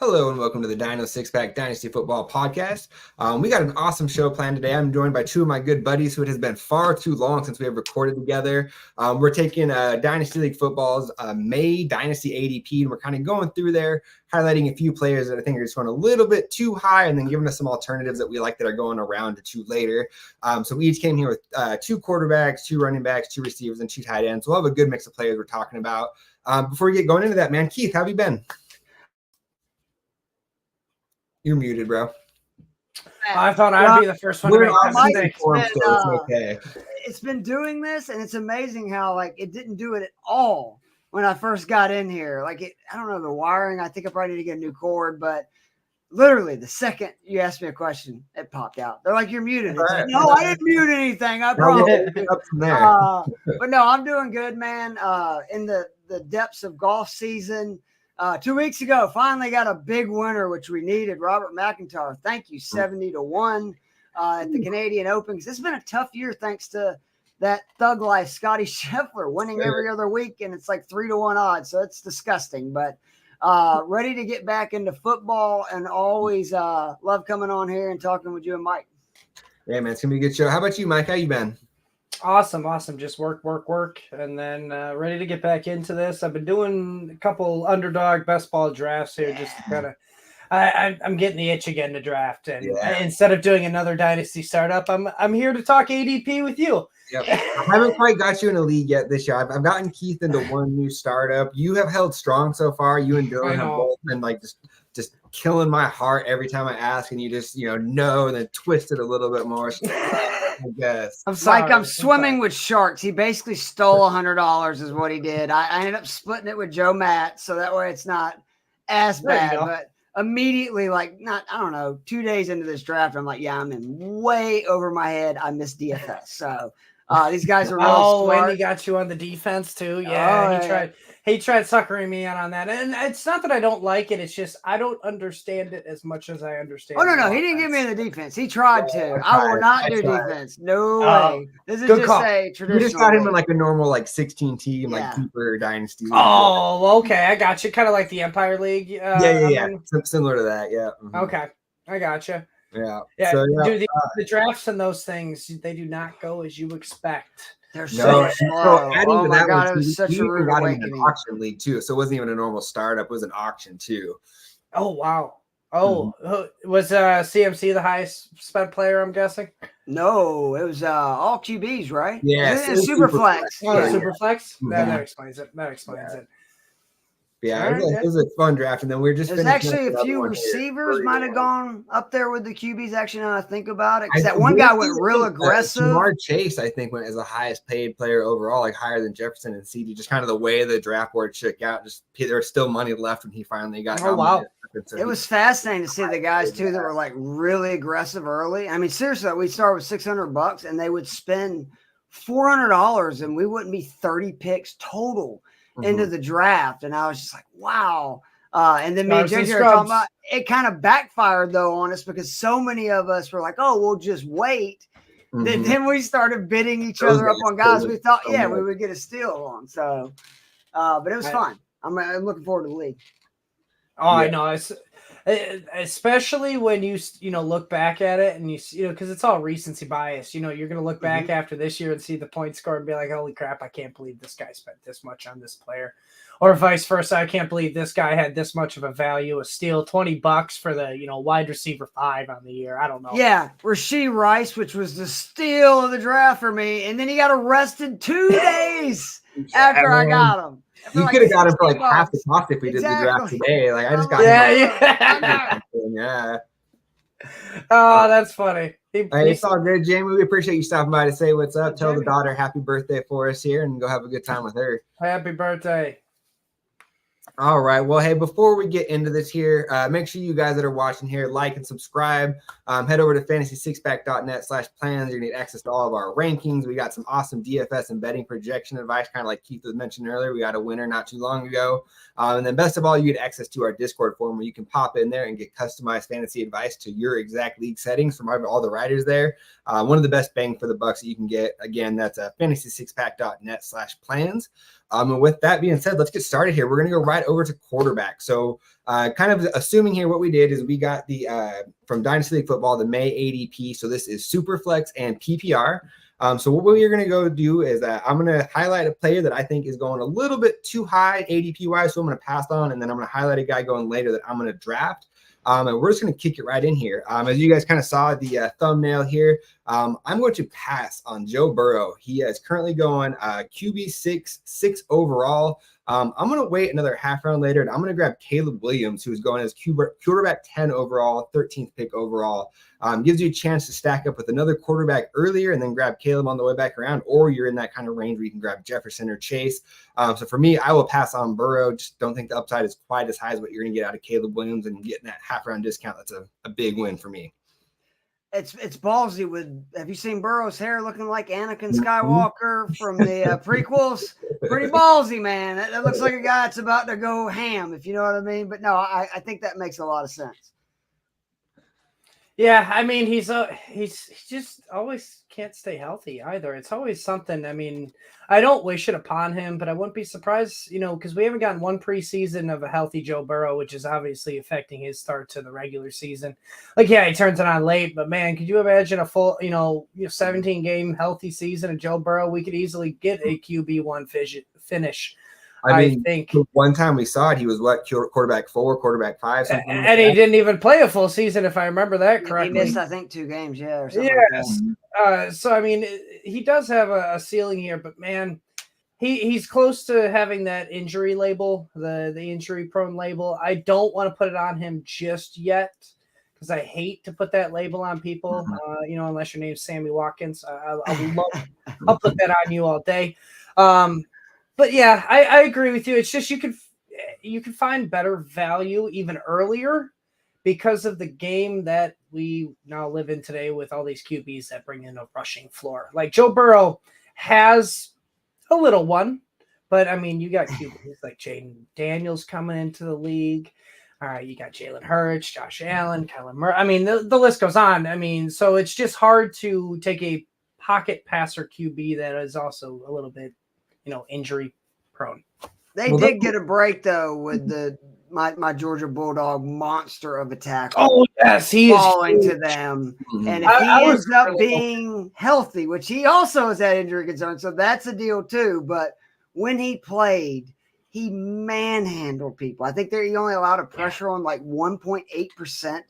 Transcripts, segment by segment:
Hello and welcome to the Dino Six Pack Dynasty Football Podcast. We got an awesome show planned today. I'm joined by two of my good buddies who it has been far too long since we have recorded together. We're taking Dynasty League Football's May Dynasty ADP, and we're kind of going through there, highlighting a few players that I think are just going a little bit too high, and then giving us some alternatives that we like that are going around or two later. So we each came here with two quarterbacks, two running backs, two receivers, and two tight ends. So we'll have a good mix of players we're talking about. Before we get going into that, man, Keith, how have you been? You're muted, bro. I thought I'd be the first one to make that mistake. It's been doing this, and it's amazing how it didn't do it at all when I first got in here. I don't know the wiring. I think I probably need to get a new cord, but literally the second you asked me a question, it popped out. They're like, "You're muted." Right. No, I didn't mute anything. I promise. But no, I'm doing good, man. In the depths of golf season. 2 weeks ago, finally got a big winner, which we needed. Robert McIntyre, thank you, 70-1 at the Canadian Open. It's been a tough year thanks to that thug life, Scotty Scheffler, winning every other week, and it's like 3-1 odds, so it's disgusting. But ready to get back into football, and always love coming on here and talking with you and Mike. Yeah, man, it's gonna be a good show. How about you, Mike? How you been? Awesome. Just work, and then ready to get back into this. I've been doing a couple underdog best ball drafts here, just kind of. I'm getting the itch again to draft, and instead of doing another dynasty startup, I'm here to talk ADP with you. Yep. I haven't quite got you in a league yet this year. I've gotten Keith into one new startup. You have held strong so far. You and Dylan have both been just killing my heart every time I ask, and you just know, and then twist it a little bit more. I guess. I'm swimming with sharks. He basically stole $100 is what he did. I ended up splitting it with Joe Matt, so that way it's not as bad. But immediately, 2 days into this draft, I'm like, I'm in way over my head. I missed DFS. So these guys are real smart. And he got you on the defense too. Yeah, he tried suckering me out on that. And it's not that I don't like it. It's just I don't understand it as much as I understand. Oh, no. He didn't give me the defense. He tried to. I will not do defense. No way. This is just a traditional. You just got him in a normal 16 team keeper dynasty. Oh, okay. I got you. Kind of like the Empire League. Yeah. Similar to that. Yeah. Mm-hmm. Okay. I got you. Yeah. So, dude, the drafts and those things, they do not go as you expect. They're so slow. Oh my God, it was such a rude awakening. An auction league too, so it wasn't even a normal startup. It was an auction too. Oh wow! Was CMC the highest spent player? I'm guessing. No, it was all QBs, right? Yeah, super flex. Super flex. That explains it. Yeah, it was a fun draft, and then we were just. There's actually a few receivers might have gone up there with the QBs. Actually, now I think about it, because that one guy went real aggressive. Jamar Chase, I think, went as the highest paid player overall, higher than Jefferson and CD. Just kind of the way the draft board shook out. Just there was still money left when he finally got. Oh wow! It was fascinating to see the guys too that were really aggressive early. I mean, seriously, we started with $600, and they would spend $400, and we wouldn't be 30 picks total into the draft, and I was just like, wow. And then me and JJ are talking about it. Kind of backfired though on us, because so many of us were like, oh, we'll just wait. Then we started bidding each other up on guys we thought we would get a steal on. So but it was fun. I'm looking forward to the league. I know. Especially when you look back at it, and because it's all recency bias. You're going to look back after this year and see the point score and be like, holy crap, I can't believe this guy spent this much on this player, or vice versa. I can't believe this guy had this much of a value. A steal, $20 for the wide receiver 5 on the year. I don't know. Yeah, Rashee Rice, which was the steal of the draft for me, and then he got arrested 2 days after I got him. You could have got him for half the cost if we did the draft today. I just got him. Yeah. Oh, that's funny. It's all good, Jamie. We appreciate you stopping by to say what's up. Tell the daughter happy birthday for us here, and go have a good time with her. Happy birthday. All right. Well, hey, before we get into this here, make sure you guys that are watching here like and subscribe. Head over to fantasy6pack.net/plans. You're going to get access to all of our rankings. We got some awesome DFS and betting projection advice, kind of like Keith was mentioned earlier. We got a winner not too long ago. And then best of all, you get access to our Discord forum, where you can pop in there and get customized fantasy advice to your exact league settings from all the writers there. One of the best bang for the bucks that you can get. Again, that's fantasy6pack.net/plans. And with that being said, let's get started here. We're going to go right over to quarterback. So kind of assuming here what we did is we got the from Dynasty League Football, the May ADP. So this is Superflex and PPR. So what we're going to go do is I'm going to highlight a player that I think is going a little bit too high ADP-wise, so I'm going to pass on, and then I'm going to highlight a guy going later that I'm going to draft. And we're just going to kick it right in here. As you guys kind of saw the thumbnail here, I'm going to pass on Joe Burrow. He is currently going QB 6 overall. I'm going to wait another half round later, and I'm going to grab Caleb Williams, who's going as quarterback 10 overall, 13th pick overall. Gives you a chance to stack up with another quarterback earlier and then grab Caleb on the way back around, or you're in that kind of range where you can grab Jefferson or Chase. So for me, I will pass on Burrow. Just don't think the upside is quite as high as what you're going to get out of Caleb Williams, and getting that half round discount. That's a big win for me. It's ballsy. Have you seen Burrow's hair looking like Anakin Skywalker from the prequels? Pretty ballsy, man. That looks like a guy that's about to go ham, if you know what I mean. But no, I think that makes a lot of sense. Yeah, I mean, he's just always can't stay healthy either. It's always something. I mean, I don't wish it upon him, but I wouldn't be surprised, because we haven't gotten one preseason of a healthy Joe Burrow, which is obviously affecting his start to the regular season. Like, yeah, he turns it on late, but man, could you imagine a full, 17 game healthy season of Joe Burrow? We could easily get a QB1 finish. I think one time we saw it, he was quarterback 4, quarterback 5, something and like he didn't even play a full season, if I remember that correctly. He missed, I think, 2 games, or something. Yes. Like so I mean, he does have a ceiling here, but man, he's close to having that injury label, the injury prone label. I don't want to put it on him just yet, because I hate to put that label on people. Unless your name's Sammy Watkins, I'll put that on you all day. But yeah, I agree with you. It's just you can find better value even earlier because of the game that we now live in today with all these QBs that bring in a rushing floor. Like Joe Burrow has a little one, but I mean, you got QBs like Jaden Daniels coming into the league. All right, you got Jalen Hurts, Josh Allen, Kyler Murray. I mean, the list goes on. I mean, so it's just hard to take a pocket passer QB that is also a little bit injury prone. They did get a break though with my Georgia Bulldog monster of a tackle. Oh yes, he falling is to them, and if he ends up being healthy, which he also has had injury concerns, so that's a deal too. But when he played, he manhandled people. I think he only allowed a pressure on like 1.8%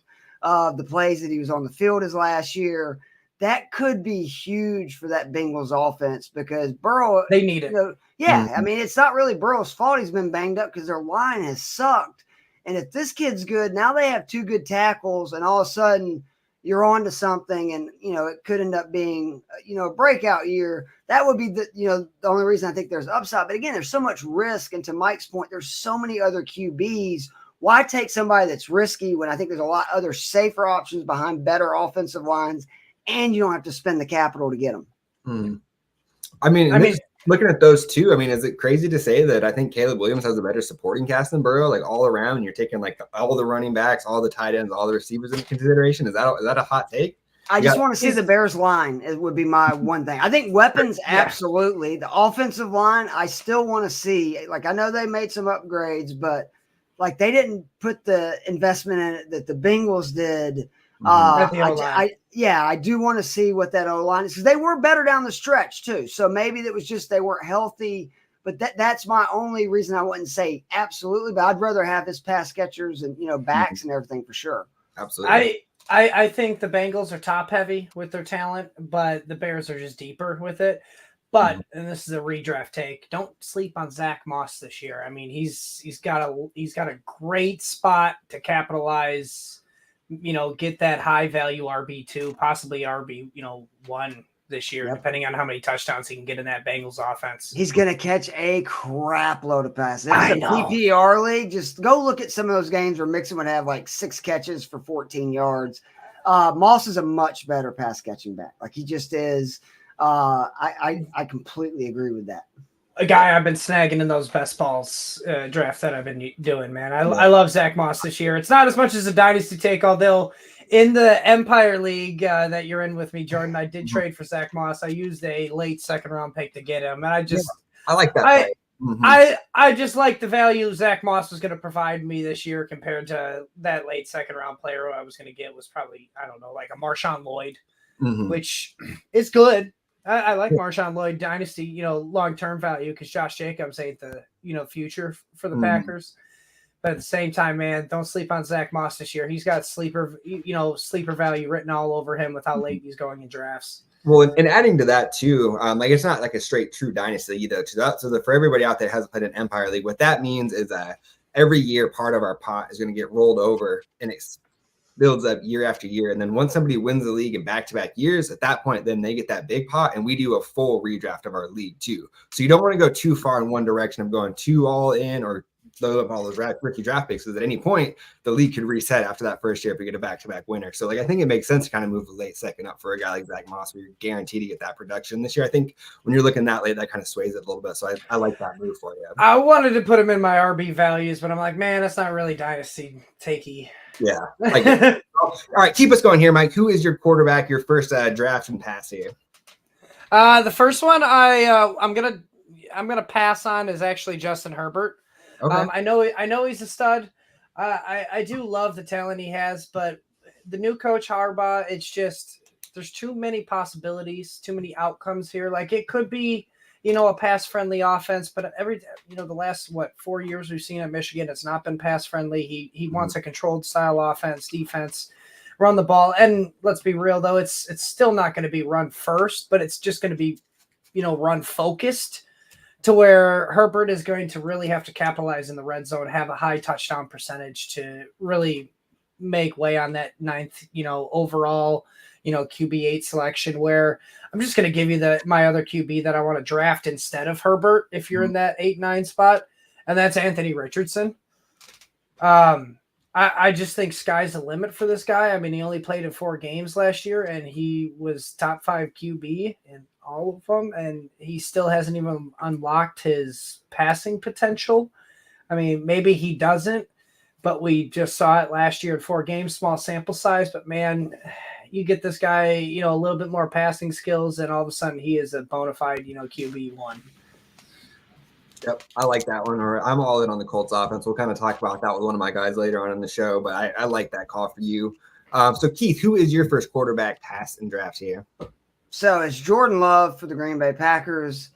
of the plays that he was on the field his last year. That could be huge for that Bengals offense because Burrow, they need it. I mean, it's not really Burrow's fault. He's been banged up because their line has sucked. And if this kid's good, now they have 2 good tackles, and all of a sudden you're on to something, and it could end up being a breakout year. That would be the only reason I think there's upside. But again, there's so much risk, and to Mike's point, there's so many other QBs. Why take somebody that's risky when I think there's a lot other safer options behind better offensive lines? And you don't have to spend the capital to get them. I mean, looking at those two, I mean, is it crazy to say that I think Caleb Williams has a better supporting cast than Burrow, like all around? You're taking like all the running backs, all the tight ends, all the receivers into consideration. Is that a hot take? I just want to see the Bears line. It would be my one thing. I think weapons, absolutely. The offensive line, I still want to see. Like, I know they made some upgrades, but like they didn't put the investment in it that the Bengals did. I do want to see what that O-line is because they were better down the stretch too. So maybe that was just they weren't healthy, but that's my only reason I wouldn't say absolutely. But I'd rather have his pass catchers and backs and everything for sure. Absolutely. I think the Bengals are top heavy with their talent, but the Bears are just deeper with it. But and this is a redraft take. Don't sleep on Zach Moss this year. I mean, he's got a great spot to capitalize. Get that high value RB2, possibly RB1 this year, depending on how many touchdowns he can get in that Bengals offense. He's going to catch a crap load of passes. It's a PPR league. Just go look at some of those games where Mixon would have like 6 catches for 14 yards. Moss is a much better pass catching back. Like he just is. I completely agree with that. A guy I've been snagging in those best balls draft that I've been doing, man. I love Zach Moss this year. It's not as much as a dynasty take, although in the Empire League that you're in with me, Jordan, I did trade for Zach Moss. I used a late 2nd round pick to get him, and I like that. I just like the value Zach Moss was going to provide me this year compared to that late second round player who I was going to get was probably, I don't know, like a Marshawn Lloyd, which is good. I like Marshawn Lloyd Dynasty, long-term value because Josh Jacobs ain't the, future for the Packers. But at the same time, man, don't sleep on Zach Moss this year. He's got sleeper value written all over him with how late he's going in drafts. Well, and adding to that too, it's not like a straight true dynasty either. So for everybody out there that hasn't played an Empire League, what that means is that every year part of our pot is going to get rolled over and it builds up year after year. And then once somebody wins the league in back-to-back years, at that point, then they get that big pot and we do a full redraft of our league too. So you don't want to go too far in one direction of going too all in or load up all those rookie draft picks, because at any point the league could reset after that first year if we get a back-to-back winner. So I think it makes sense to kind of move the late second up for a guy like Zach Moss where you're guaranteed to get that production this year. I think when you're looking that late, that kind of sways it a little bit. So I like that move for you. I wanted to put him in my RB values, but I'm like, man, that's not really dynasty takey. Yeah. All right, keep us going here, Mike. Who is your quarterback, your first draft and pass here? The first one I'm gonna pass on is actually Justin Herbert. Okay. I know he's a stud. I do love the talent he has, but the new coach Harbaugh, it's just there's too many possibilities, too many outcomes here. Like it could be, a pass-friendly offense, but the last 4 years we've seen at Michigan, it's not been pass-friendly. He wants a controlled style offense, defense, run the ball, and let's be real though, it's still not going to be run first, but it's just going to be, run focused. To where Herbert is going to really have to capitalize in the red zone, have a high touchdown percentage to really make way on that ninth, overall, QB8 selection, where I'm just going to give you my other QB that I want to draft instead of Herbert if you're in that 8-9 spot, and that's Anthony Richardson. I just think sky's the limit for this guy. I mean, he only played in 4 games last year, and he was top 5 QB in all of them, and he still hasn't even unlocked his passing potential. I mean, maybe he doesn't, but we just saw it last year in 4 games, small sample size. But man, you get this guy, a little bit more passing skills, and all of a sudden he is a bona fide, QB1. Yep, I like that one. Or I'm all in on the Colts offense. We'll kind of talk about that with one of my guys later on in the show, but I like that call for you. So Keith, who is your first quarterback pass and draft here? So it's Jordan Love for the Green Bay Packers.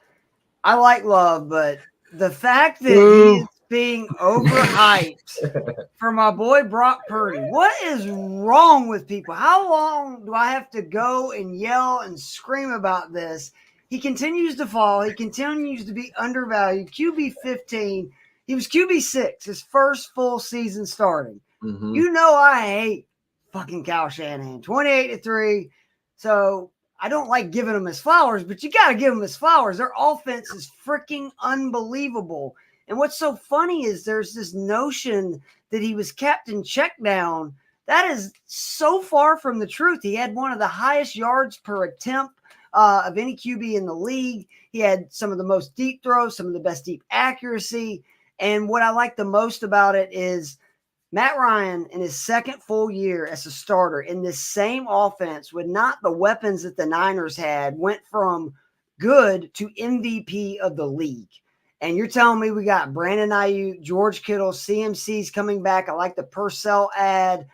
I like Love, but the fact that he's being overhyped for my boy Brock Purdy, what is wrong with people? How long do I have to go and yell and scream about this? He continues to fall. He continues to be undervalued. QB 15. He was QB 6, his first full season starting. I hate fucking Kyle Shanahan. 28-3. So I don't like giving him his flowers, but you got to give him his flowers. Their offense is freaking unbelievable. And what's so funny is there's this notion that he was kept in check down. That is so far from the truth. He had one of the highest yards per attempt of any QB in the league. He had some of the most deep throws, some of the best deep accuracy. And what I like the most about it is Matt Ryan, in his second full year as a starter in this same offense with not the weapons that the Niners had, went from good to MVP of the league. And you're telling me we got Brandon Ayuk, George Kittle, CMC's coming back. I like the Purcell ad.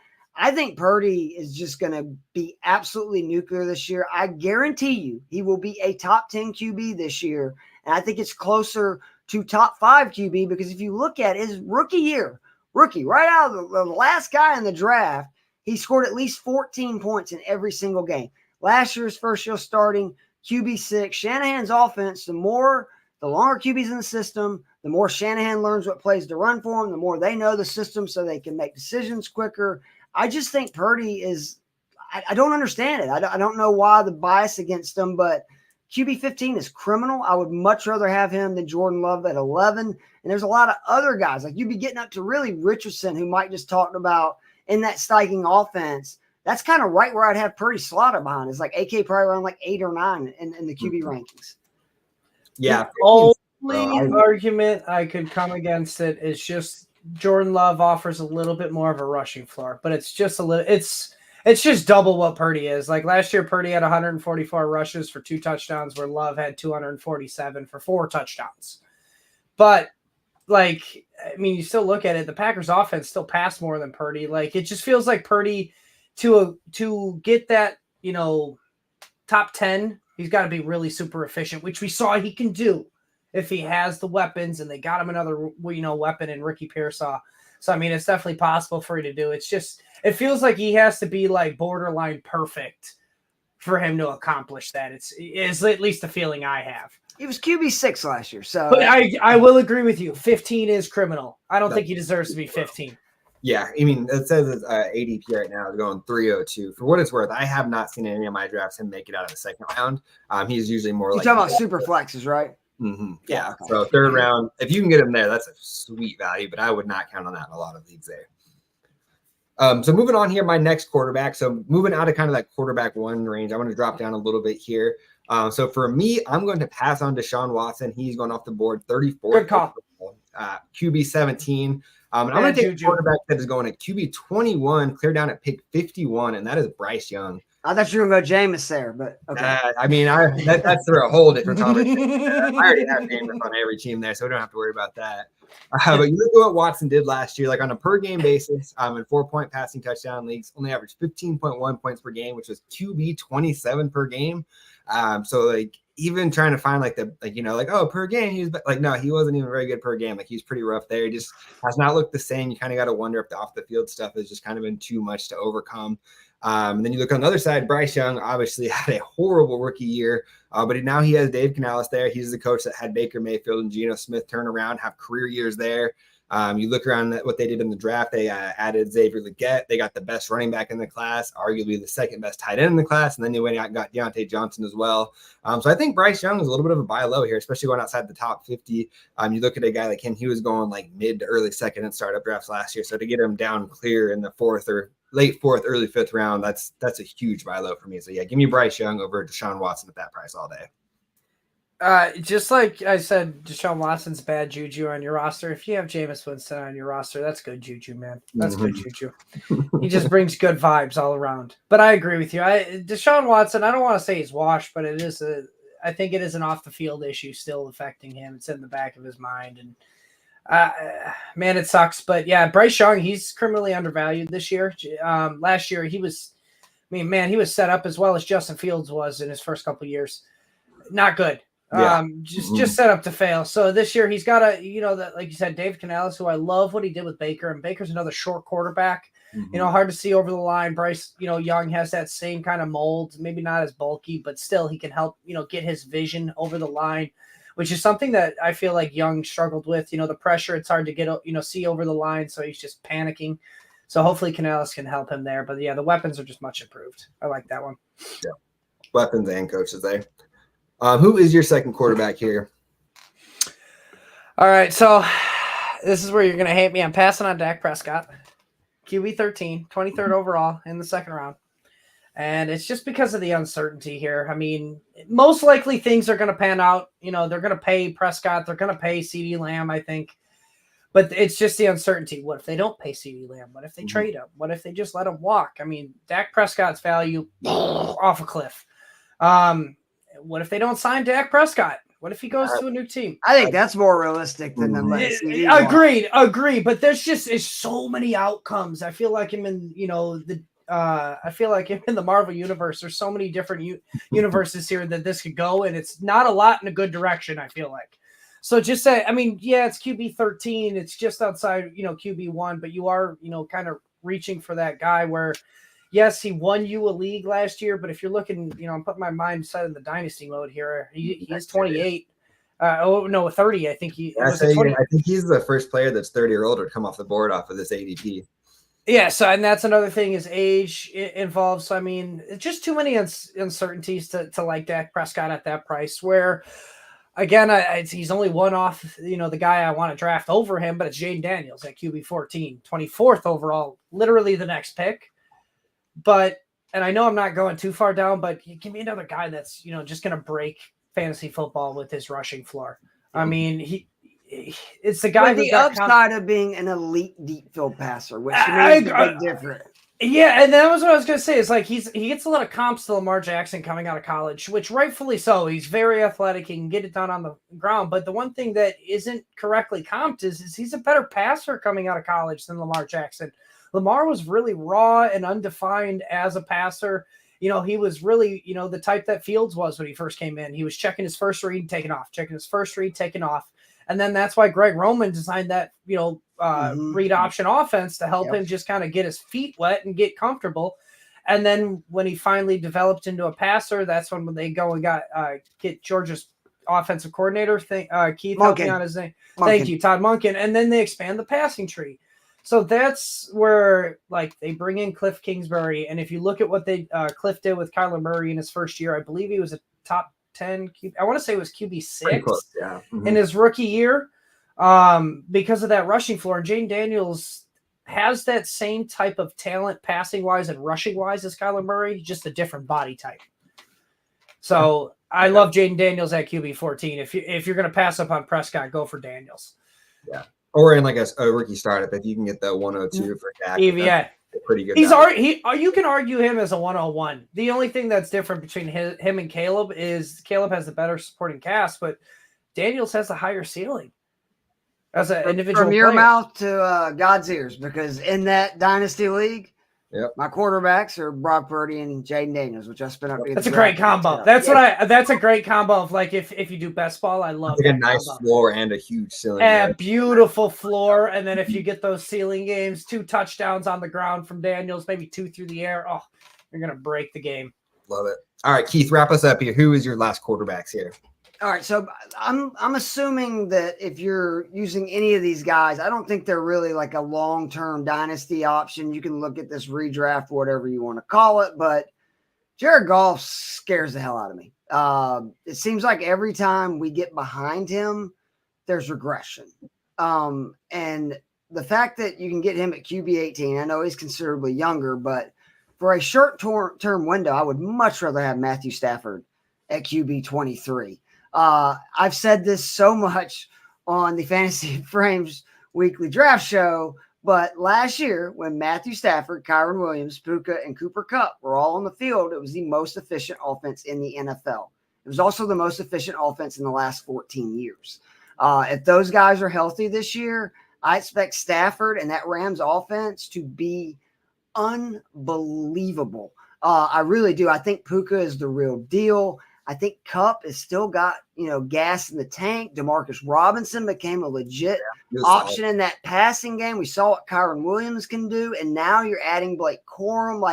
I think Purdy is just going to be absolutely nuclear this year. I guarantee you he will be a top 10 QB this year. And I think it's closer to top 5 QB because if you look at his rookie right out of the last guy in the draft, he scored at least 14 points in every single game. Last year's first year starting, QB6. Shanahan's offense, the longer QB's in the system, the more Shanahan learns what plays to run for him, the more they know the system so they can make decisions quicker. I just think Purdy is – I don't understand it. I don't know why the bias against him, but QB 15 is criminal. I would much rather have him than Jordan Love at 11. And there's a lot of other guys. Like you'd be getting up to really Richardson, who Mike just talked about in that spiking offense. That's kind of right where I'd have Purdy slotted behind. It's like AK probably around like 8 or 9 in the QB rankings. Yeah. The only argument I could come against it is just Jordan Love offers a little bit more of a rushing floor, but it's just a little it's just double what Purdy is. Like last year, Purdy had 144 rushes for 2 touchdowns, where Love had 247 for 4 touchdowns. But like, I mean, you still look at it, the Packers offense still passed more than Purdy. Like, it just feels like Purdy to get that, top 10, he's got to be really super efficient, which we saw he can do if he has the weapons, and they got him another, weapon in Ricky Pearsall. So, I mean, it's definitely possible for you to do. It's just, it feels like he has to be like borderline perfect for him to accomplish that. It's at least the feeling I have. He was QB6 last year, so. But I will agree with you. 15 is criminal. I don't think he deserves to be 15. Yeah, I mean, it says ADP right now is going 302. For what it's worth, I have not seen any of my drafts him make it out of the second round. He's usually more You're talking about super flexes, right? Mm-hmm. Yeah. Okay. So third round, if you can get him there, that's a sweet value, but I would not count on that in a lot of leagues there. So moving on here, my next quarterback. So moving out of kind of that quarterback one range, I want to drop down a little bit here. So for me, I'm going to pass on Deshaun Watson. He's going off the board 34. Good call. QB 17. And I'm going to take a quarterback that is going at QB 21, clear down at pick 51, and that is Bryce Young. I thought you were going to go Jameis there, but okay. I mean, that's for a whole different conversation. I already have Jameis on every team there, so we don't have to worry about that. But you look at what Watson did last year, like on a per game basis, in 4-point passing touchdown leagues, only averaged 15.1 points per game, which was QB 27 per game. So like even trying to find per game, he was like, no, he wasn't even very good per game. Like he's pretty rough there. He just has not looked the same. You kind of got to wonder if the off the field stuff has just kind of been too much to overcome. And then you look on the other side, Bryce Young obviously had a horrible rookie year, but now he has Dave Canales there. He's the coach that had Baker Mayfield and Geno Smith turn around, have career years there. You look around at what they did in the draft. They added Xavier Legette. They got the best running back in the class, arguably the second best tight end in the class. And then they went out and got Deontay Johnson as well. So I think Bryce Young is a little bit of a buy low here, especially going outside the top 50. You look at a guy like him, he was going like mid to early second in startup drafts last year. So to get him down clear in the fourth or late fourth, early fifth round, that's a huge buy low for me. So yeah, give me Bryce Young over Deshaun Watson at that price all day. Just like I said, Deshaun Watson's bad juju on your roster. If you have Jameis Winston on your roster, that's good juju, man. That's good juju. He just brings good vibes all around. But I agree with you. Deshaun Watson, I don't want to say he's washed, but I think it is an off the field issue still affecting him. It's in the back of his mind, and man, it sucks. But yeah, Bryce Young, he's criminally undervalued this year. Last year he was set up as well as Justin Fields was in his first couple of years. Not good. Yeah. Just set up to fail. So this year he's got that, like you said, Dave Canales, who I love what he did with Baker, and Baker's another short quarterback. Hard to see over the line. Bryce, Young has that same kind of mold, maybe not as bulky, but still he can help, get his vision over the line, which is something that I feel like Young struggled with. The pressure, it's hard to get, see over the line, so he's just panicking. So hopefully Canales can help him there. But yeah, the weapons are just much improved. I like that one. Yeah, weapons and coaches there. Who is your second quarterback here? All right, so this is where you're going to hate me. I'm passing on Dak Prescott, QB 13, 23rd overall in the second round. And it's just because of the uncertainty here. I mean, most likely things are going to pan out. They're going to pay Prescott. They're going to pay CeeDee Lamb, I think. But it's just the uncertainty. What if they don't pay CeeDee Lamb? What if they trade him? What if they just let him walk? I mean, Dak Prescott's value off a cliff. What if they don't sign Dak Prescott? What if he goes to a new team? I think that's more realistic than them letting CD Agreed. But there's so many outcomes. I feel like him in the Marvel universe. There's so many different universes here that this could go, and it's not a lot in a good direction. I feel like. So just say, I mean, yeah, it's QB 13. It's just outside, QB 1, but you are, kind of reaching for that guy where. Yes, he won you a league last year, but if you're looking, I'm putting my mind inside of the dynasty mode here. He is 28. 30. I think I think he's the first player that's 30 or older to come off the board off of this ADP. Yeah, so and that's another thing is age involved. So I mean, it's just too many uncertainties to like Dak Prescott at that price. Where again, he's only one off, the guy I want to draft over him, but it's Jaden Daniels at QB 14, 24th overall, literally the next pick. But, and I know I'm not going too far down, but give me another guy that's, just going to break fantasy football with his rushing floor. I mean, it's the guy with the upside of being an elite deep field passer, which is a big difference. Yeah, and that was what I was going to say. It's like he gets a lot of comps to Lamar Jackson coming out of college, which rightfully so. He's very athletic. He can get it done on the ground. But the one thing that isn't correctly comped is he's a better passer coming out of college than Lamar Jackson. Lamar was really raw and undefined as a passer. He was really, the type that Fields was when he first came in. He was checking his first read and taking off, checking his first read, taking off. And then that's why Greg Roman designed that, read option offense to help him just kind of get his feet wet and get comfortable. And then when he finally developed into a passer, that's when they go and get Georgia's offensive coordinator Keith, help me on his name. Thank you, Todd Monken. And then they expand the passing tree. So that's where they bring in Cliff Kingsbury. And if you look at what Cliff did with Kyler Murray in his first year, I believe he was a top 10 I want to say it was QB6 in his rookie year, because of that rushing floor. And Jane Daniels has that same type of talent passing wise and rushing wise as Kyler Murray, just a different body type. So I love Jaden Daniels at QB 14. If you're going to pass up on Prescott, go for Daniels. Yeah. Or in a rookie startup, if you can get the 102 for Dak. Yeah. Pretty good. You can argue him as a 101. The only thing that's different between him and Caleb is Caleb has the better supporting cast, but Daniels has the higher ceiling as an individual from your player. mouth to God's ears, because in that Dynasty league, my quarterbacks are Brock Purdy and Jaden Daniels, which I spent up. That's a great combo. That's a great combo of if you do best ball, I love a nice combo. Floor and a huge ceiling. And beautiful floor. And then if you get those ceiling games, 2 touchdowns on the ground from Daniels, maybe 2 through the air. Oh, you're going to break the game. Love it. All right, Keith, wrap us up here. Who is your last quarterbacks here? All right, so I'm assuming that if you're using any of these guys, I don't think they're really like a long-term dynasty option. You can look at this redraft, whatever you want to call it, but Jared Goff scares the hell out of me. It seems like every time we get behind him, there's regression. And the fact that you can get him at QB 18, I know he's considerably younger, but for a short-term window, I would much rather have Matthew Stafford at QB 23. I've said this so much on the Fantasy Frames weekly draft show, but last year when Matthew Stafford, Kyron Williams, Puka, and Cooper Kupp were all on the field, it was the most efficient offense in the NFL. It was also the most efficient offense in the last 14 years. If those guys are healthy this year, I expect Stafford and that Rams offense to be unbelievable. I really do. I think Puka is the real deal. I think Kupp has still got, gas in the tank. Demarcus Robinson became a legit option in that passing game. We saw what Kyron Williams can do, and now you're adding Blake Corum.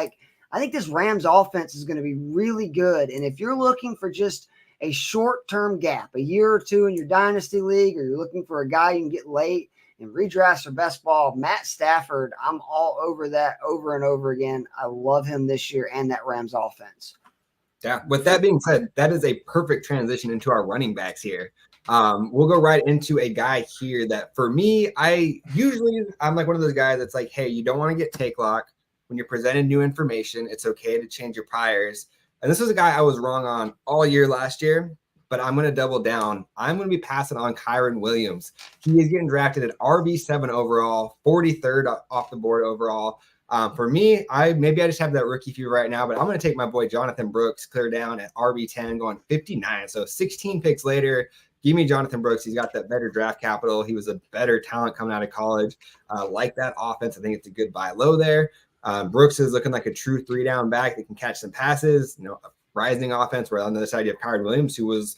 I think this Rams offense is going to be really good. And if you're looking for just a short-term gap, a year or two in your dynasty league, or you're looking for a guy you can get late in redrafts or best ball, Matt Stafford, I'm all over that over and over again. I love him this year and that Rams offense. Yeah. With that being said, that is a perfect transition into our running backs here. We'll go right into a guy here that for me, I'm like one of those guys that's like, hey, you don't want to get take lock when you're presented new information. It's okay to change your priors. And this was a guy I was wrong on all year last year, but I'm going to double down. I'm going to be passing on Kyron Williams. He is getting drafted at RB7 overall, 43rd off the board overall. For me, I just have that rookie fever right now, but I'm going to take my boy Jonathan Brooks clear down at RB10, going 59. So 16 picks later, give me Jonathan Brooks. He's got that better draft capital. He was a better talent coming out of college. Like that offense, I think it's a good buy low there. Brooks is looking like a true 3-down back that can catch some passes. A rising offense. Where on the other side you have Kyron Williams, who was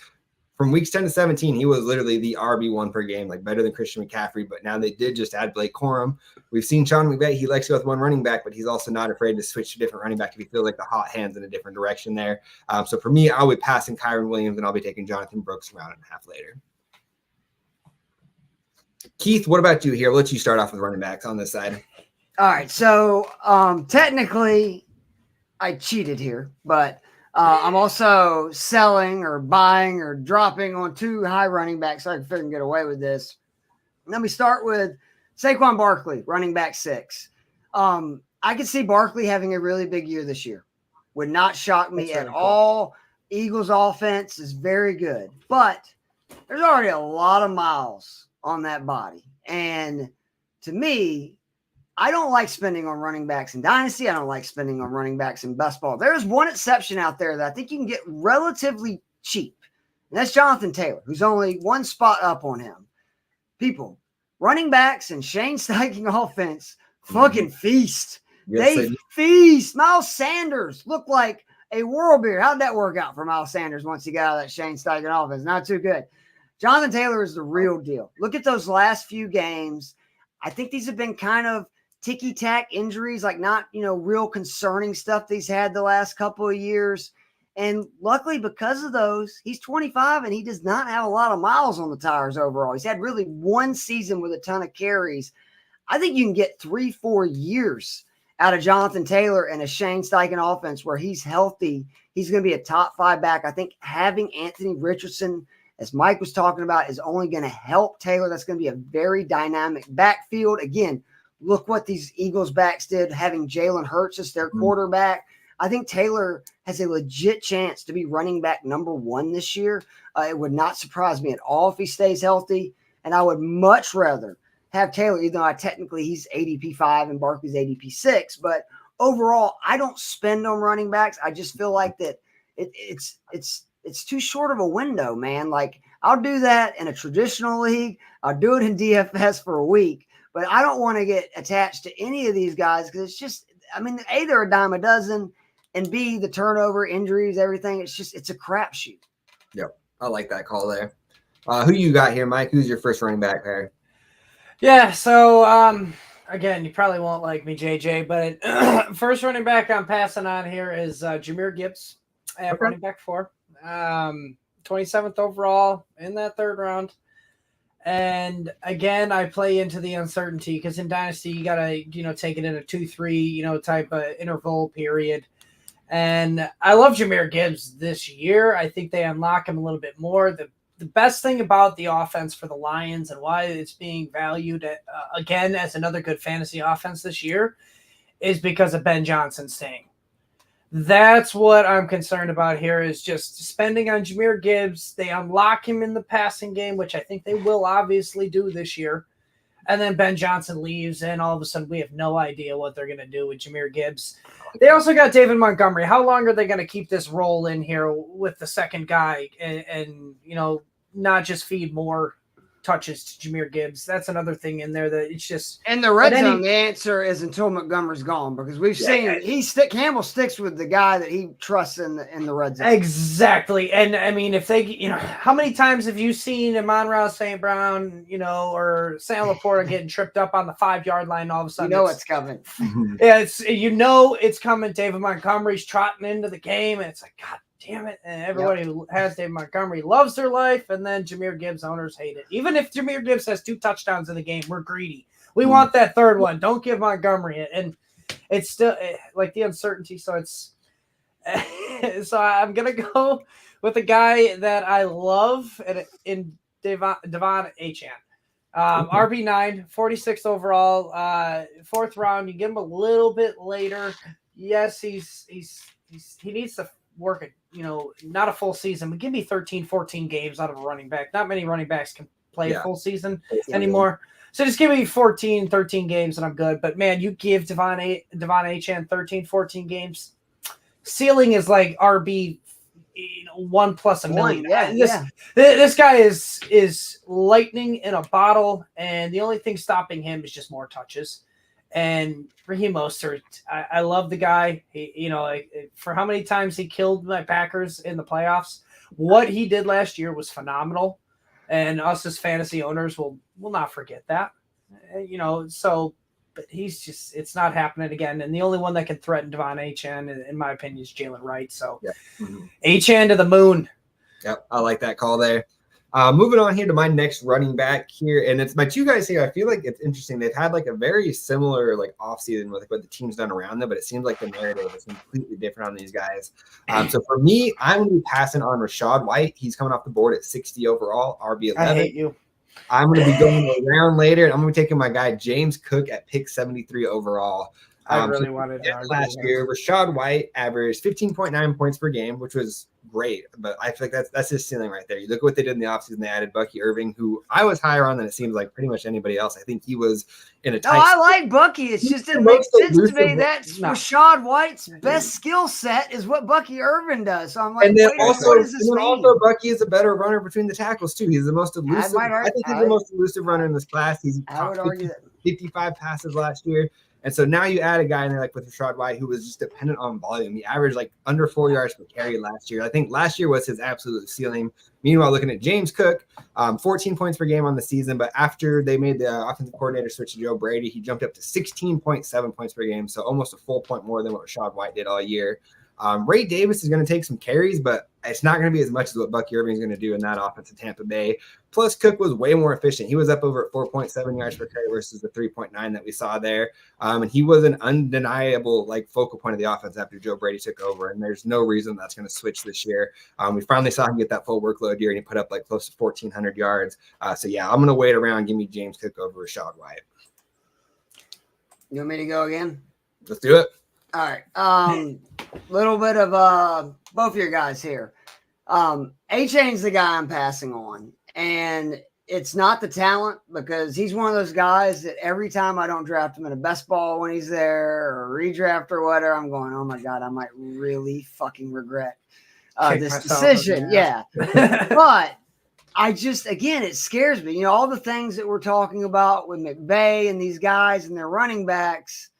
from weeks 10 to 17, he was literally the RB1 per game, like better than Christian McCaffrey. But now they did just add Blake Corum. We've seen Sean McVay. He likes to go with one running back, but he's also not afraid to switch to different running back if he feels like the hot hands in a different direction there. So for me, I'll be passing Kyron Williams and I'll be taking Jonathan Brooks round and a half later. Keith, what about you here? We'll let you start off with running backs on this side. All right. So technically I cheated here, but I'm also selling or buying or dropping on 2 high running backs so I can figure and get away with this. Let me start with Saquon Barkley, running back 6. I could see Barkley having a really big year this year. Would not shock me at all. Eagles offense is very good, but there's already a lot of miles on that body. And to me, I don't like spending on running backs in Dynasty. I don't like spending on running backs in best ball. There's one exception out there that I think you can get relatively cheap, and that's Jonathan Taylor, who's only one spot up on him. People, running backs and Shane Steichen offense fucking feast. Yes, they feast. Miles Sanders looked like a world beer. How'd that work out for Miles Sanders once he got out of that Shane Steichen offense? Not too good. Jonathan Taylor is the real deal. Look at those last few games. I think these have been kind of ticky-tack injuries, like not, real concerning stuff that he's had the last couple of years. And luckily, because of those, he's 25 and he does not have a lot of miles on the tires overall. He's had really one season with a ton of carries. I think you can get 3-4 years out of Jonathan Taylor and a Shane Steichen offense where he's healthy. He's going to be a top 5 back. I think having Anthony Richardson, as Mike was talking about, is only going to help Taylor. That's going to be a very dynamic backfield. Again, look what these Eagles backs did, having Jalen Hurts as their quarterback. I think Taylor has a legit chance to be running back number 1 this year. It would not surprise me at all if he stays healthy. And I would much rather have Taylor, even though technically he's ADP 5 and Barkley's ADP 6. But overall, I don't spend on running backs. I just feel like that it's too short of a window, man. Like, I'll do that in a traditional league. I'll do it in DFS for a week. But I don't want to get attached to any of these guys because it's just, A, they're a dime a dozen, and B, the turnover, injuries, everything. It's a crapshoot. Yep. I like that call there. Who you got here, Mike? Who's your first running back there? Yeah, so again, you probably won't like me, JJ, but first running back I'm passing on here is Jahmyr Gibbs at running back 4. 27th overall in that 3rd round. And again, I play into the uncertainty because in Dynasty, you got to, take it in a 2-3, type of interval period. And I love Jahmyr Gibbs this year. I think they unlock him a little bit more. The best thing about the offense for the Lions and why it's being valued again as another good fantasy offense this year is because of Ben Johnson staying. That's what I'm concerned about here is just spending on Jahmyr Gibbs. They unlock him in the passing game, which I think they will obviously do this year. And then Ben Johnson leaves, and all of a sudden we have no idea what they're going to do with Jahmyr Gibbs. They also got David Montgomery. How long are they going to keep this role in here with the second guy and not just feed more touches to Jahmyr Gibbs? That's another thing in there that it's just. And the red zone, the answer is until Montgomery's gone because we've seen Campbell sticks with the guy that he trusts in the red zone. Exactly. And if they, how many times have you seen Amon-Ra St. Brown, or Sam Laporta getting tripped up on the 5-yard line? All of a sudden, it's coming. Yeah, it's coming. David Montgomery's trotting into the game, and it's like, God damn it. And everybody who has David Montgomery loves their life, and then Jahmyr Gibbs owners hate it. Even if Jahmyr Gibbs has 2 touchdowns in the game, we're greedy. We want that 3rd one. Don't give Montgomery it. And it's still like the uncertainty. So it's so I'm going to go with a guy that I love in Devon Achane. RB9, 46th overall, 4th round. You get him a little bit later. Yes, he needs to work it, not a full season, but give me 13, 14 games out of a running back. Not many running backs can play a full season anymore. So just give me 14, 13 games and I'm good. But man, you give Devon Achane 13, 14 games. Ceiling is like RB 1 plus a million. This guy is lightning in a bottle, and the only thing stopping him is just more touches. And Raheem Mostert, I love the guy. He, for how many times he killed my Packers in the playoffs, what he did last year was phenomenal. And us as fantasy owners will not forget that. So, but it's not happening again. And the only one that can threaten Devon Achane, in my opinion, is Jalen Wright. So, Achane to the moon. Yep, I like that call there. Moving on here to my next running back here, and it's my 2 guys here. I feel like it's interesting. They've had like a very similar offseason with what the team's done around them, but it seems like the narrative is completely different on these guys. So for me, I'm going to be passing on Rachaad White. He's coming off the board at 60 overall, RB11. I hate you. I'm going to be going around later, and I'm going to be taking my guy James Cook at pick 73 overall. I really wanted last year. Rachaad White averaged 15.9 points per game, which was great, but I feel like that's his ceiling right there. You look at what they did in the offseason. They added Bucky Irving, who I was higher on than it seems like pretty much anybody else. I think he was in a No, tight. I like Bucky. It's just it makes sense to me. That's Rashad White's best skill set is what Bucky Irvin does. So I'm like, and then wait, also, what does this mean? Also Bucky is a better runner between the tackles too. He's the most elusive. I think he's the most elusive runner in this class. He's I would argue that 55 passes last year. And so now you add a guy in there like with Rashad White, who was just dependent on volume. He averaged like under 4 yards per carry last year. I think last year was his absolute ceiling. Meanwhile, looking at James Cook, 14 points per game on the season. But after they made the offensive coordinator switch to Joe Brady, he jumped up to 16.7 points per game. So almost a full point more than what Rashad White did all year. Ray Davis is going to take some carries, but it's not going to be as much as what Bucky Irving is going to do in that offense at Tampa Bay. Plus, Cook was way more efficient. He was up over 4.7 yards per carry versus the 3.9 that we saw there. And he was an undeniable like focal point of the offense after Joe Brady took over. And there's no reason that's going to switch this year. We finally saw him get that full workload here, and he put up like close to 1,400 yards. So yeah, I'm going to wait around. Give me James Cook over Rashad White. You want me to go again? Let's do it. All right. Little bit of both of your guys here. A-Chain's the guy I'm passing on. And it's not the talent, because he's one of those guys that every time I don't draft him in a best ball when he's there or redraft or whatever, I'm going, oh my God, I might really fucking regret this decision. Yeah. But I just, again, it scares me. You know, all the things that we're talking about with McVay and these guys and their running backs,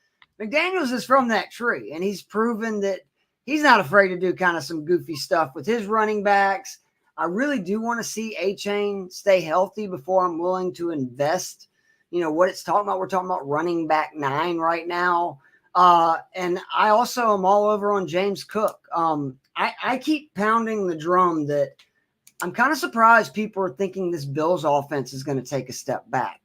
McDaniels is from that tree, and he's proven that he's not afraid to do kind of some goofy stuff with his running backs. I really do want to see A-Chain stay healthy before I'm willing to invest. You know, what it's talking about. We're talking about running back 9 right now. And I also am all over on James Cook. I keep pounding the drum that I'm kind of surprised people are thinking this Bills offense is going to take a step back.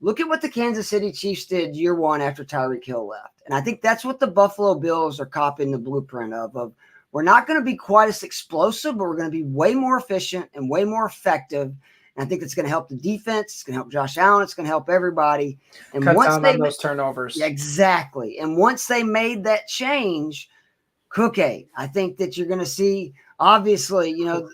Look at what the Kansas City Chiefs did year one after Tyreek Hill left. And I think that's what the Buffalo Bills are copying the blueprint of we're not going to be quite as explosive, but we're going to be way more efficient and way more effective. And I think it's going to help the defense. It's going to help Josh Allen. It's going to help everybody. And cut once down they on those turnovers. Exactly. And once they made that change, Cookie, I think that you're going to see, obviously, you know,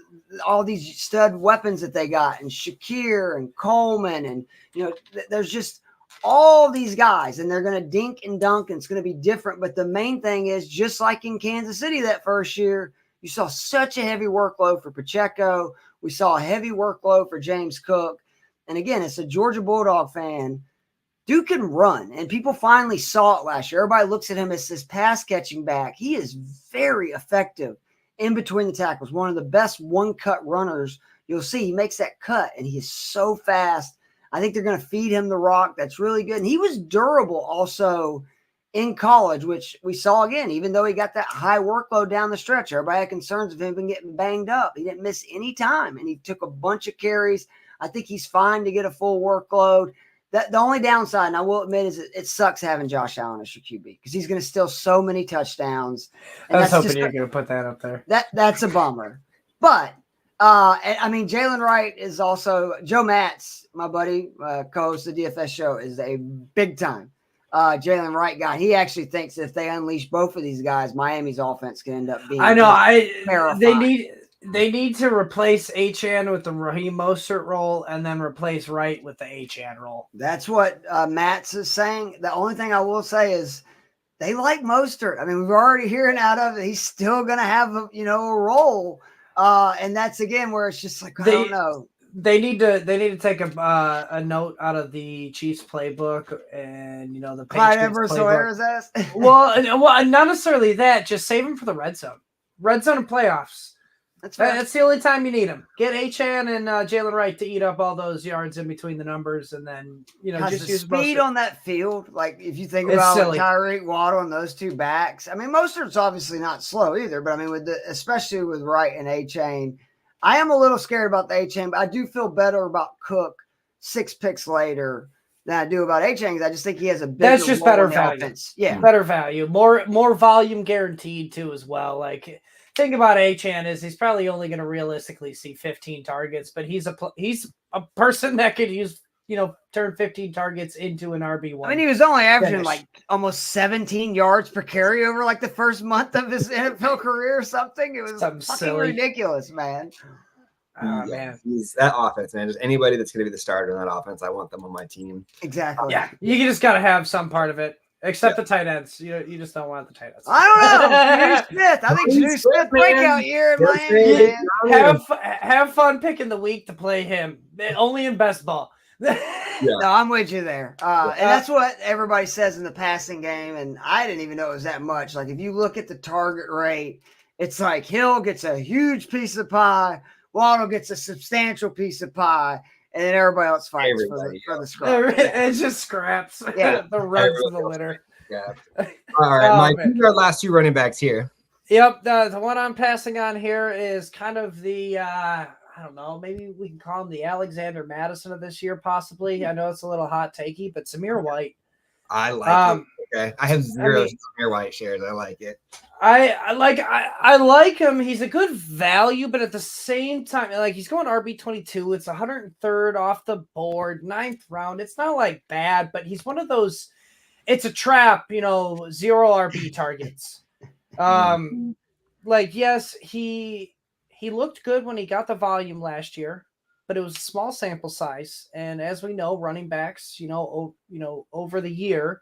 all these stud weapons that they got, and Shakir and Coleman, and, you know, there's just all these guys, and they're going to dink and dunk, and it's going to be different. But the main thing is, just like in Kansas City that first year, you saw such a heavy workload for Pacheco. We saw a heavy workload for James Cook. And again, it's a Georgia Bulldog fan. Dude can run, and people finally saw it last year. Everybody looks at him as this pass catching back. He is very effective in between the tackles. One of the best one-cut runners you'll see. He makes that cut, and he is so fast. I think they're going to feed him the rock. That's really good. And he was durable also in college, which we saw again, even though he got that high workload down the stretch. Everybody had concerns of him being getting banged up. He didn't miss any time, and he took a bunch of carries. I think he's fine to get a full workload. The only downside, and I will admit, is it sucks having Josh Allen as your QB, because he's going to steal so many touchdowns. And I was hoping you were going to put that up there. That's a bummer. But, I mean, Jalen Wright is also – Joe Matz, my buddy, co-host of the DFS show, is a big-time Jalen Wright guy. He actually thinks if they unleash both of these guys, Miami's offense can end up being – I know. terrifying. They need to replace Achane with the Raheem Mostert role, and then replace Wright with the Achane role. That's what Matt's is saying. The only thing I will say is they like Mostert. I mean, we've already hearing out of it. He's still going to have a role. And that's again where it's just like, I don't know. They need to take a note out of the Chiefs playbook, and the Clyde Patriots Edwards-Hilaire's ass. well, not necessarily that. Just save him for the red zone and playoffs. That's the only time you need him. Get Achane and Jalen Wright to eat up all those yards in between the numbers, and then just use speed on that field. Like if you think about Tyreek, Waddle, and those two backs. I mean, Mostert's obviously not slow either, but I mean, especially with Wright and Achane, I am a little scared about the Achane, but I do feel better about Cook 6 picks later than I do about Achane, because I just think he has a bigger That's just better value. Offense. Yeah, better value, more volume guaranteed too as well. Like. Thing about Achane is he's probably only going to realistically see 15 targets, but he's a person that could use turn 15 targets into an RB1. I mean, he was only averaging finish. like almost 17 yards per carry over like the first month of his NFL career or something. It was Something fucking silly. ridiculous, man. Oh, man. He's that offense, man. Just anybody that's going to be the starter in that offense, I want them on my team. Exactly. Yeah, you just got to have some part of it, except the tight ends. You just don't want the tight ends. I don't know. Janu Smith. I think Janu Smith breakout year in Miami, man. Have fun picking the week to play him. Only in best ball. No, I'm with you there. And that's what everybody says in the passing game. And I didn't even know it was that much. Like, if you look at the target rate, it's like Hill gets a huge piece of pie, Waddle gets a substantial piece of pie, and then everybody else fights for the scraps. It's just scraps. Yeah. The rug for the litter. Yeah. All right, Mike. These are our last two running backs here. Yep. The one I'm passing on here is kind of the I don't know, maybe we can call him the Alexander Madison of this year, possibly. I know it's a little hot takey, but Zamir White. I like it. Okay. I have zero Zamir White shares. I like it. I like him. He's a good value, but at the same time, like, he's going RB22. It's 103rd off the board, 9th round. It's not like bad, but he's one of those, it's a trap, 0 RB targets. Like, yes, he looked good when he got the volume last year, but it was a small sample size. And as we know, running backs, over the year,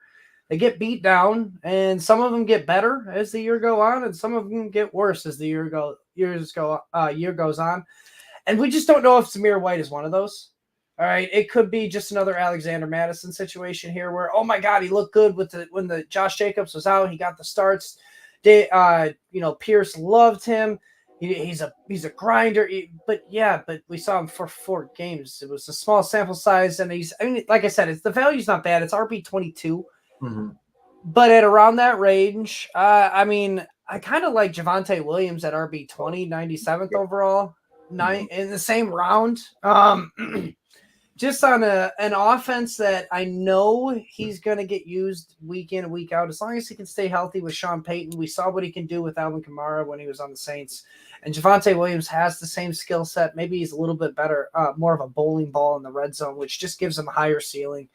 they get beat down, and some of them get better as the year go on, and some of them get worse as the year goes on. And we just don't know if Zamir White is one of those. All right, it could be just another Alexander Madison situation here, where, oh my God, he looked good when the Josh Jacobs was out. He got the starts. Pierce loved him. He's a grinder, but we saw him for 4 games. It was a small sample size, and like I said, the value's not bad. It's RB22, but at around that range, I kind of like Javonte Williams at RB20, 97th overall, in the same round. Just on an offense that I know he's going to get used week in and week out, as long as he can stay healthy with Sean Payton. We saw what he can do with Alvin Kamara when he was on the Saints. And Javonte Williams has the same skill set. Maybe he's a little bit better, more of a bowling ball in the red zone, which just gives him a higher ceiling.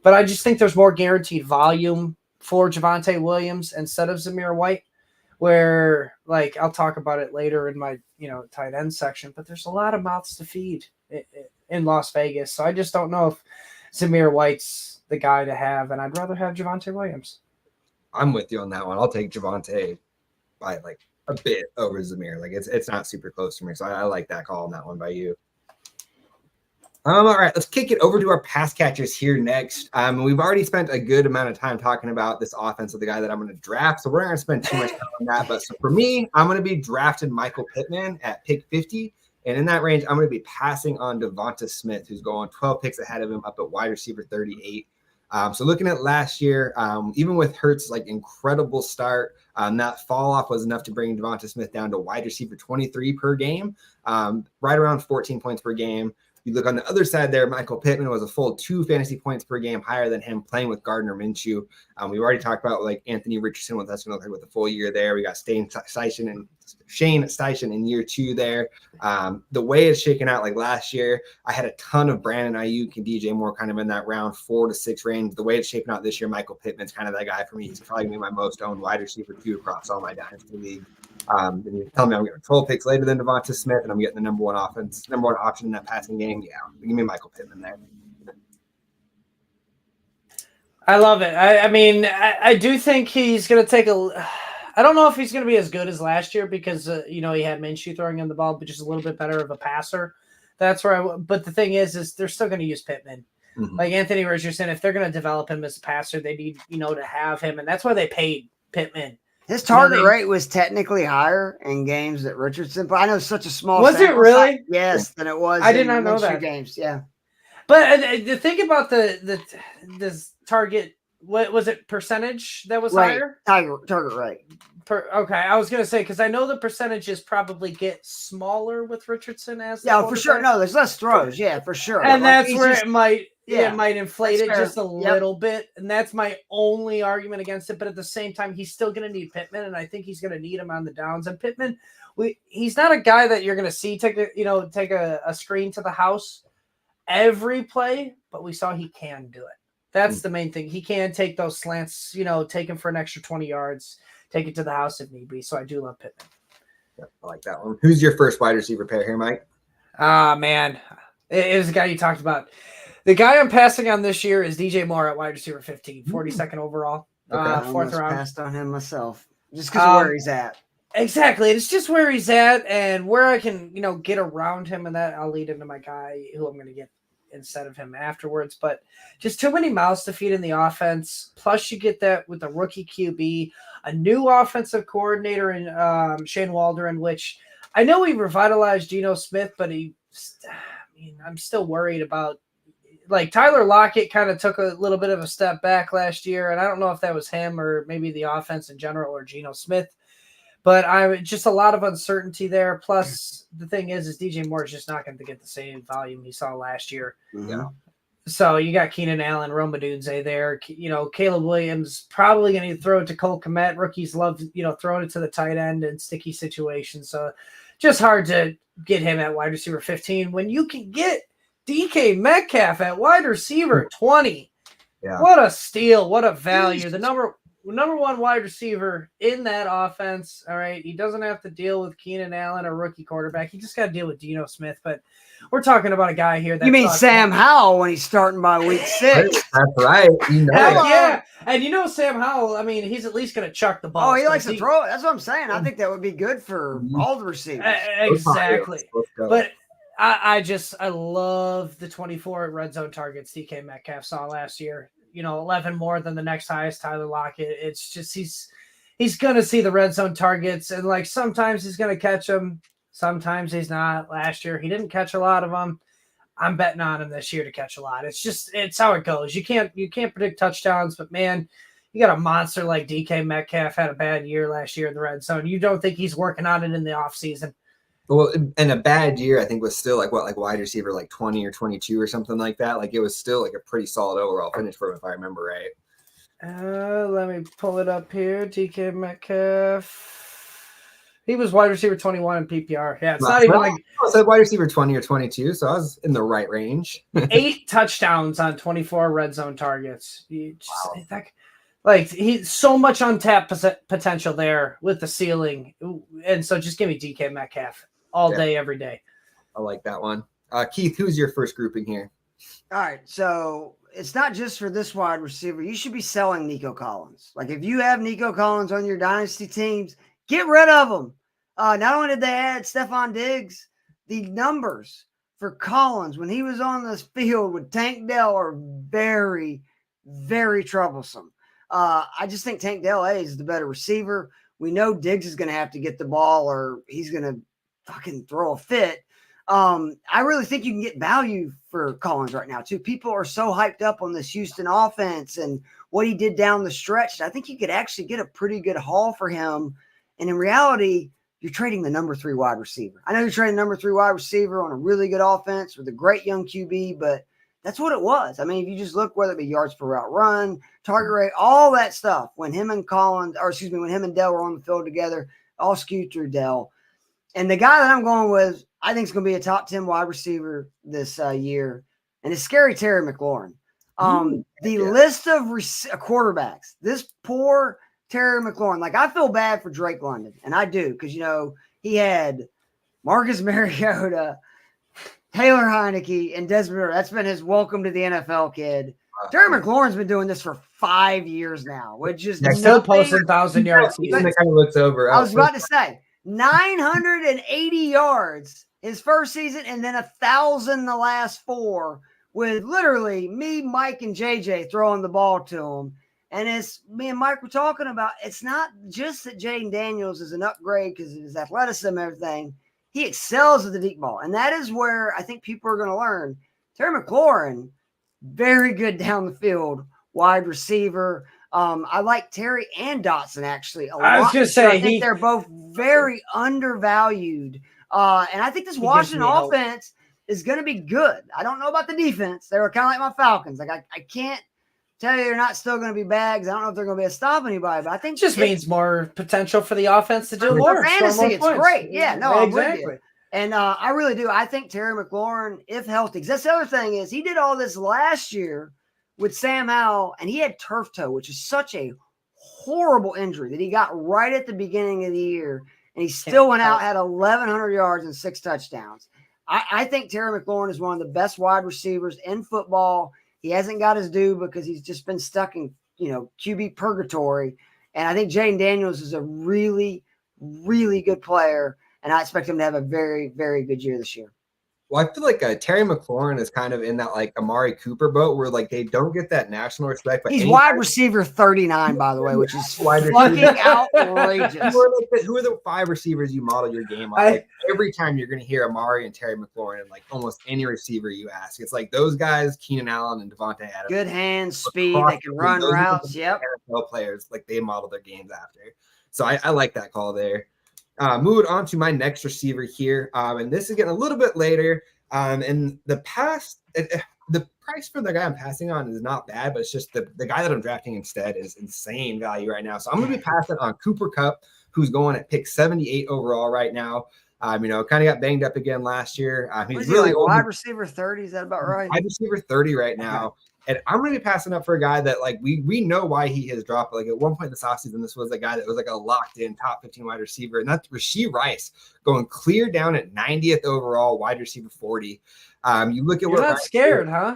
But I just think there's more guaranteed volume for Javonte Williams instead of Zamir White, where, like, I'll talk about it later in my, tight end section, but there's a lot of mouths to feed in Las Vegas. So I just don't know if Zamir White's the guy to have, and I'd rather have Javonte Williams. I'm with you on that one. I'll take Javonte by like a bit over Zamir. Like, it's not super close to me. So I like that call on that one by you. All right, let's kick it over to our pass catchers here next. We've already spent a good amount of time talking about this offense of the guy that I'm going to draft, so we're not going to spend too much time on that. But so for me, I'm going to be drafting Michael Pittman at pick 50. And in that range, I'm going to be passing on Devonta Smith, who's going 12 picks ahead of him up at wide receiver 38. So looking at last year, even with Hurts' like incredible start, that fall off was enough to bring Devonta Smith down to wide receiver 23 per game, right around 14 points per game. You look on the other side there, Michael Pittman was a full 2 fantasy points per game higher than him playing with Gardner Minshew. We've already talked about like Anthony Richardson, what that's going to look like with a full year there. We got Shane Steichen in year 2 there. The way it's shaken out, like last year, I had a ton of Brandon Ayuk and DJ Moore kind of in that round 4 to 6 range. The way it's shaken out this year, Michael Pittman's kind of that guy for me. He's probably going to be my most owned wide receiver 2 across all my Dynasty league. And you tell me I'm getting 12 picks later than Devonta Smith, and I'm getting the number one option in that passing game. Yeah, give me Michael Pittman there. I love it. I do think he's going to take I don't know if he's going to be as good as last year because, he had Minshew throwing him the ball, but just a little bit better of a passer. That's where but the thing is they're still going to use Pittman. Like Anthony Richardson, if they're going to develop him as a passer, they need, to have him. And that's why they paid Pittman. His target rate was technically higher in games that Richardson, but I know it's such a small. Was it really? Size, yes, than it was. I did not know that. Games, yeah. But the thing about this target, what was it? Percentage that was higher? Target rate. Okay, I was gonna say because I know the percentages probably get smaller with Richardson as for sure. No, there's less throws. Yeah, for sure. And that's where it might. Yeah, it might inflate it just a little bit, and that's my only argument against it. But at the same time, he's still going to need Pittman, and I think he's going to need him on the downs. And Pittman, he's not a guy that you're going to see take a screen to the house every play, but we saw he can do it. That's the main thing. He can take those slants, take him for an extra 20 yards, take it to the house if need be. So I do love Pittman. Yep, I like that one. Who's your first wide receiver pair here, Mike? Man, it is the guy you talked about. The guy I'm passing on this year is DJ Moore at wide receiver 15, 42nd overall, fourth round. Passed on him myself just because of where he's at. Exactly. It's just where he's at and where I can, get around him, and that I'll lead into my guy who I'm going to get instead of him afterwards. But just too many mouths to feed in the offense. Plus, you get that with a rookie QB, a new offensive coordinator in Shane Waldron, which I know he revitalized Geno Smith, but I'm still worried about. Like Tyler Lockett kind of took a little bit of a step back last year, and I don't know if that was him or maybe the offense in general or Geno Smith. But just a lot of uncertainty there. Plus, the thing is DJ Moore is just not going to get the same volume he saw last year. Yeah. So you got Keenan Allen, Rome Odunze there. Caleb Williams probably going to throw it to Cole Kmet. Rookies love, throwing it to the tight end in sticky situations. So just hard to get him at wide receiver 15 when you can get DK Metcalf at wide receiver 20. Yeah. What a steal. What a value. The number one wide receiver in that offense. All right. He doesn't have to deal with Keenan Allen, a rookie quarterback. He just got to deal with Geno Smith. But we're talking about a guy here. You mean Sam Howell when he's starting by week 6? That's right. Yeah. And Sam Howell, he's at least going to chuck the ball. Oh, he likes to throw it. That's what I'm saying. I think that would be good for all the receivers. Exactly. But I love the 24 red zone targets DK Metcalf saw last year. 11 more than the next highest, Tyler Lockett. It's just he's going to see the red zone targets, and like sometimes he's going to catch them, sometimes he's not. Last year he didn't catch a lot of them. I'm betting on him this year to catch a lot. It's how it goes. You can't predict touchdowns, but man, you got a monster like DK Metcalf had a bad year last year in the red zone. You don't think he's working on it in the offseason. Well, and a bad year, I think, was still like wide receiver, like 20 or 22 or something like that. Like it was still like a pretty solid overall finish for him, if I remember right. Let me pull it up here. DK Metcalf. He was wide receiver 21 in PPR. Yeah, it's not even like I said wide receiver 20 or 22, so I was in the right range. 8 touchdowns on 24 red zone targets. He's so much untapped potential there with the ceiling, and so just give me DK Metcalf all day, every day. I like that one. Keith, who's your first grouping here? All right, so it's not just for this wide receiver. You should be selling Nico Collins. Like if you have Nico Collins on your dynasty teams, get rid of him. Not only did they add Stephon Diggs, the numbers for Collins when he was on this field with Tank Dell are very, very troublesome. I just think Tank Dell is the better receiver. We know Diggs is going to have to get the ball or he's going to fucking throw a fit. I really think you can get value for Collins right now, too. People are so hyped up on this Houston offense and what he did down the stretch. I think you could actually get a pretty good haul for him. And in reality, you're trading the number 3 wide receiver. I know you're trading number 3 wide receiver on a really good offense with a great young QB, but that's what it was. If you just look, whether it be yards per route run, target rate, all that stuff, when him and Dell were on the field together, all skewed through Dell. And the guy that I'm going with, I think is going to be a top 10 wide receiver this year, and it's scary Terry McLaurin. List of quarterbacks, this poor Terry McLaurin, like I feel bad for Drake London, and I do because, he had Marcus Mariota, Taylor Heineke, and Desmond Ridder. That's been his welcome to the NFL kid. Terry McLaurin's been doing this for 5 years now, which is still posting 1,000 yards. He kind of looks over. I was about to say 980 yards his first season, and then 1,000 the last 4, with literally me, Mike, and JJ throwing the ball to him. And as me and Mike were talking about, it's not just that Jaden Daniels is an upgrade because of his athleticism and everything. He excels at the deep ball. And that is where I think people are going to learn. Terry McLaurin, very good down the field, wide receiver. I like Terry and Dotson actually a lot. I was going to say, I think they're both very undervalued. And I think this Washington offense is going to be good. I don't know about the defense. They were kind of like my Falcons. Like I can't tell you they're not still going to be bags. I don't know if they're going to be able to stop anybody, but I think it just means more potential for the offense to do more. Fantasy, it's great. Yeah, no, exactly. And I really do. I think Terry McLaurin, if healthy, 'cause that's the other thing is he did all this last year with Sam Howell, and he had turf toe, which is such a horrible injury that he got right at the beginning of the year, and he still went out, had 1,100 yards and 6 touchdowns. I think Terry McLaurin is one of the best wide receivers in football. He hasn't got his due because he's just been stuck in, QB purgatory. And I think Jaden Daniels is a really, really good player, and I expect him to have a very, very good year this year. Well, I feel like Terry McLaurin is kind of in that like Amari Cooper boat where like they don't get that national respect. But he's wide receiver 39, by the way, which is fucking outrageous. Who are the 5 receivers you model your game on? Like every time you're going to hear Amari and Terry McLaurin and like almost any receiver you ask, it's like those guys, Keenan Allen and Devontae Adams. Good hands, speed, they can run routes. Yep. NFL players, like they model their games after. So I like that call there. Moving on to my next receiver here, and this is getting a little bit later. And the price for the guy I'm passing on is not bad, but it's just the guy that I'm drafting instead is insane value right now. So I'm going to be passing on Cooper Kupp, who's going at pick 78 overall right now. Kind of got banged up again last year. He's really like wide receiver 30. Is that about right? Wide receiver 30 right now. Okay. And I'm going to be passing up for a guy that, like, we know why he has dropped. Like, at one point this offseason, this was a guy that was, like, a locked-in top 15 wide receiver, and that's Rashee Rice going clear down at 90th overall, wide receiver 40. You look at You're not scared, huh?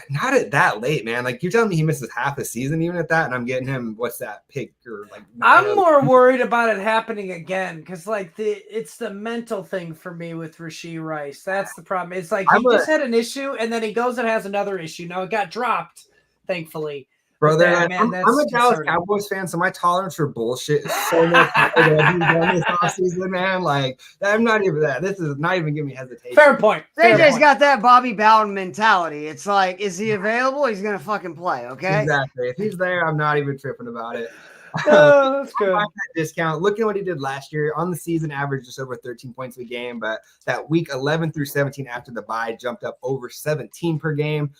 Not at that late, man. Like, you're telling me he misses half a season even at that, and I'm getting him, what's that, pick or, like... I'm more worried about it happening again because, like, it's the mental thing for me with Rashee Rice. That's the problem. It's like he just had an issue, and then he goes and has another issue. Now, it got dropped, thankfully. Brother, I'm a Dallas Cowboys fan, so my tolerance for bullshit is so much higher than this offseason, man. Like, I'm not even that. This is not even giving me hesitation. Fair point. JJ's got that Bobby Bowden mentality. It's like, is he available? He's going to fucking play, okay? Exactly. If he's there, I'm not even tripping about it. Oh, that's good. That discount. Look at what he did last year. On the season, averaged just over 13 points a game, but that week 11 through 17 after the bye jumped up over 17 per game.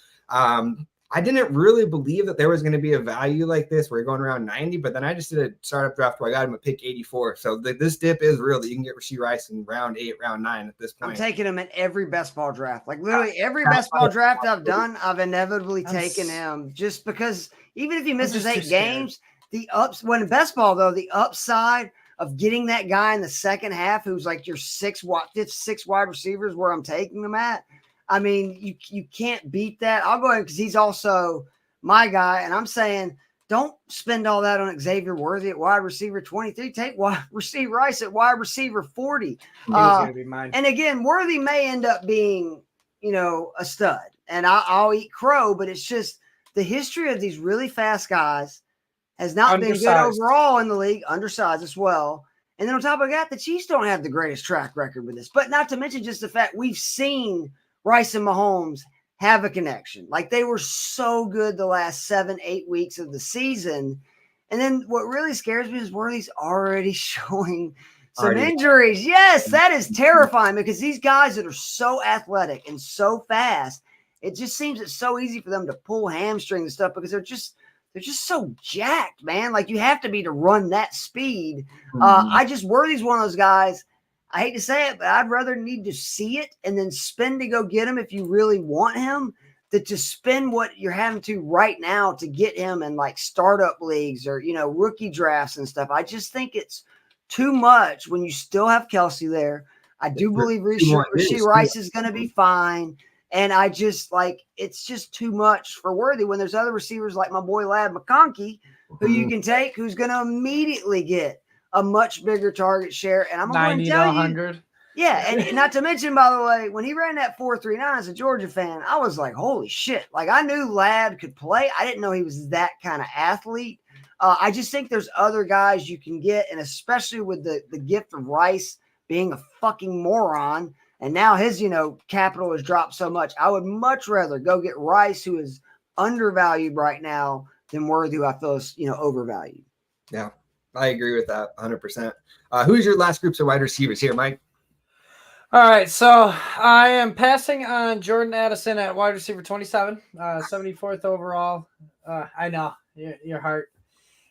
I didn't really believe that there was going to be a value like this where you're going around 90, but then I just did a startup draft where I got him at pick 84. So this dip is real that you can get Rashee Rice in round 8, round 9 at this point. I'm taking him in every best ball draft. Like literally every best ball draft I've done, I've inevitably taken him just because even if he misses 8 games, when best ball though, the upside of getting that guy in the second half who's like your 6 wide receivers where I'm taking them at. I mean, you can't beat that. I'll go ahead because he's also my guy. And I'm saying don't spend all that on Xavier Worthy at wide receiver 23. Take Rashee Rice at wide receiver 40. Gonna be mine. And again, Worthy may end up being, a stud. And I'll eat crow, but it's just the history of these really fast guys has not been good overall in the league. Undersized as well. And then on top of that, the Chiefs don't have the greatest track record with this. But not to mention just the fact we've seen Rice and Mahomes have a connection. Like they were so good the last 7-8 weeks of the season. And then what really scares me is Worthy's already showing some injuries. Yes, that is terrifying because these guys that are so athletic and so fast, it just seems it's so easy for them to pull hamstrings and stuff because they're just so jacked, man. Like you have to be to run that speed. Worthy's one of those guys. I hate to say it, but I'd rather need to see it and then spend to go get him if you really want him than to spend what you're having to right now to get him in like startup leagues or, rookie drafts and stuff. I just think it's too much when you still have Kelsey there. I do believe Rashee Rice is going to be fine. And I just it's just too much for Worthy when there's other receivers like my boy Lad McConkey who you can take who's going to immediately get a much bigger target share. And I'm going to tell you, 100. Yeah. And not to mention, by the way, when he ran that 4.39 as a Georgia fan, I was like, holy shit. Like I knew Ladd could play. I didn't know he was that kind of athlete. I just think there's other guys you can get. And especially with the gift of Rice being a fucking moron. And now his, capital has dropped so much. I would much rather go get Rice, who is undervalued right now, than Worthy, who I feel is, overvalued. Yeah. I agree with that 100%. Who's your last groups of wide receivers here, Mike? All right, so I am passing on Jordan Addison at wide receiver 27, 74th overall. I know your heart.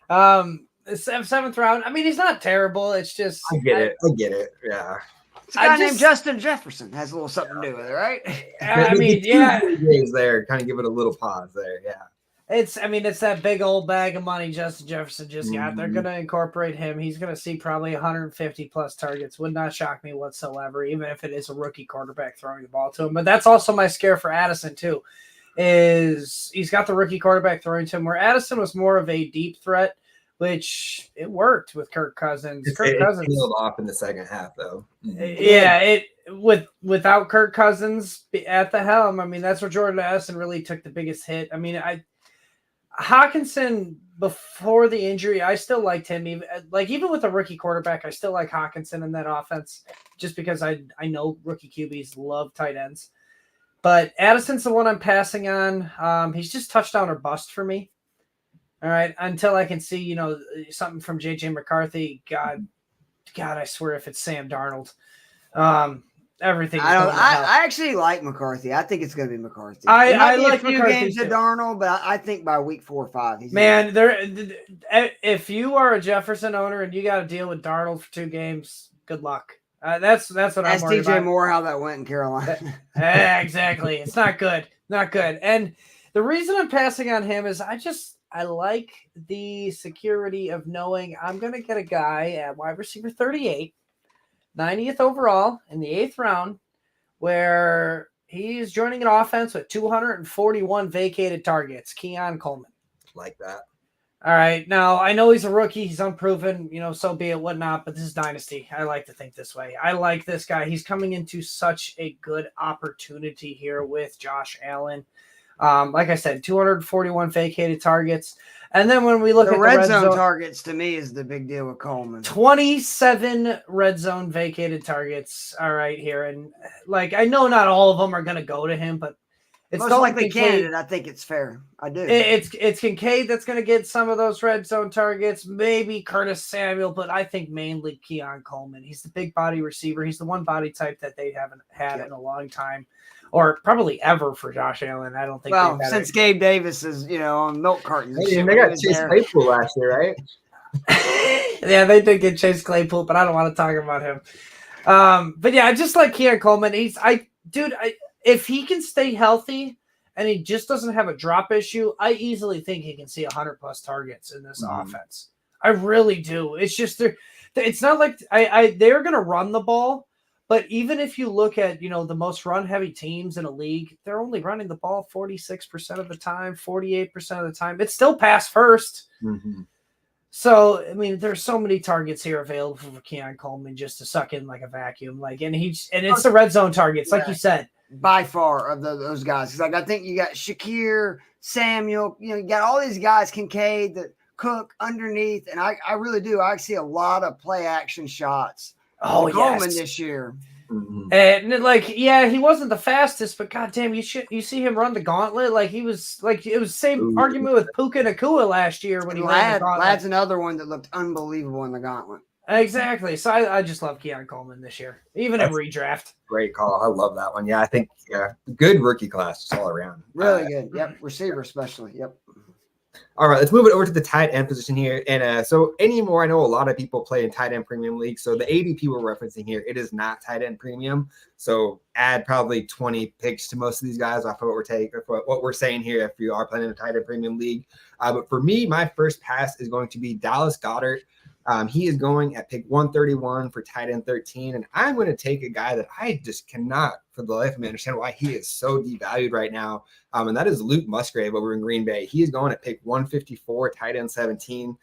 7th round. I mean, he's not terrible. It's just I get it. Yeah. It's a guy named Justin Jefferson has a little something to do with it, right? I mean, yeah. JJs there kind of give it a little pause there. Yeah. It's that big old bag of money Justin Jefferson just got. They're going to incorporate him. He's going to see probably 150 plus targets. Would not shock me whatsoever, even if it is a rookie quarterback throwing the ball to him. But that's also my scare for Addison too, is he's got the rookie quarterback throwing to him, where Addison was more of a deep threat, which it worked with Kirk Cousins. Kirk Cousins peeled off in the second half though. Yeah, without Kirk Cousins at the helm, I mean, that's where Jordan Addison really took the biggest hit. I mean, Hawkinson, before the injury, I still liked him. Even with a rookie quarterback, I still like Hawkinson in that offense, just because I know rookie QBs love tight ends. But Addison's the one I'm passing on. He's just touchdown or bust for me. All right, until I can see, something from JJ McCarthy. God, I swear if it's Sam Darnold, everything. I actually like McCarthy. I think it's going to be McCarthy. I like a few McCarthy games to Darnold, but I think by week 4 or 5, he's if you are a Jefferson owner and you got to deal with Darnold for 2 games, good luck. That's what I'm worried about. DJ Moore how that went in Carolina. Exactly. It's not good. Not good. And the reason I'm passing on him is I like the security of knowing I'm going to get a guy at wide receiver 38, 90th overall in the 8th round, where he's joining an offense with 241 vacated targets. Keon Coleman. Like that. All right. Now, I know he's a rookie. He's unproven, so be it, whatnot, but this is Dynasty. I like to think this way. I like this guy. He's coming into such a good opportunity here with Josh Allen. Like I said, 241 vacated targets. And then when we look at the red zone targets, to me, is the big deal with Coleman. 27 red zone vacated targets. All right, here. And I know not all of them are going to go to him, but it's most likely candidate. I think it's fair. I do. It's Kincaid that's going to get some of those red zone targets. Maybe Curtis Samuel, but I think mainly Keon Coleman. He's the big body receiver. He's the one body type that they haven't had in a long time, or probably ever for Josh Allen. I don't think. Well, since Gabe Davis is on milk cartons. They got Chase Claypool last year, right? Yeah, they did get Chase Claypool, but I don't want to talk about him. But yeah, I just like Keon Coleman. If he can stay healthy and he just doesn't have a drop issue, I easily think he can see 100 plus targets in this offense. I really do. It's just it's not like they're going to run the ball, but even if you look at, the most run heavy teams in a league, they're only running the ball 46% of the time, 48% of the time. It's still pass first. Mm-hmm. So, I mean, there's so many targets here available for Keon Coleman just to suck in like a vacuum. And it's the red zone targets, like you said. By far of those guys. Because I think you got Shakir, Samuel, you got all these guys, Kincaid, that Cook underneath. And I really do. I see a lot of play action shots. Coleman this year. Mm-hmm. And he wasn't the fastest, but goddamn, you see him run the gauntlet. It was the same argument with Puka Nacua last year when he ran the gauntlet. Ladd's another one that looked unbelievable in the gauntlet. Exactly. So I just love Keon Coleman this year, even in redraft. Great call. I love that one. Yeah, I think good rookie class all around. Really good. Yep. Receiver especially. Yep. All right, let's move it over to the tight end position here. And so anymore, I know a lot of people play in tight end premium leagues. So the ADP we're referencing here, it is not tight end premium. So add probably 20 picks to most of these guys off of what we're saying here if you are playing in a tight end premium league. But for me, my first pass is going to be Dallas Goedert. He is going at pick 131 for tight end 13. And I'm going to take a guy that I just cannot for the life of me understand why he is so devalued right now. And that is Luke Musgrave over in Green Bay. He is going at pick 154, tight end 17.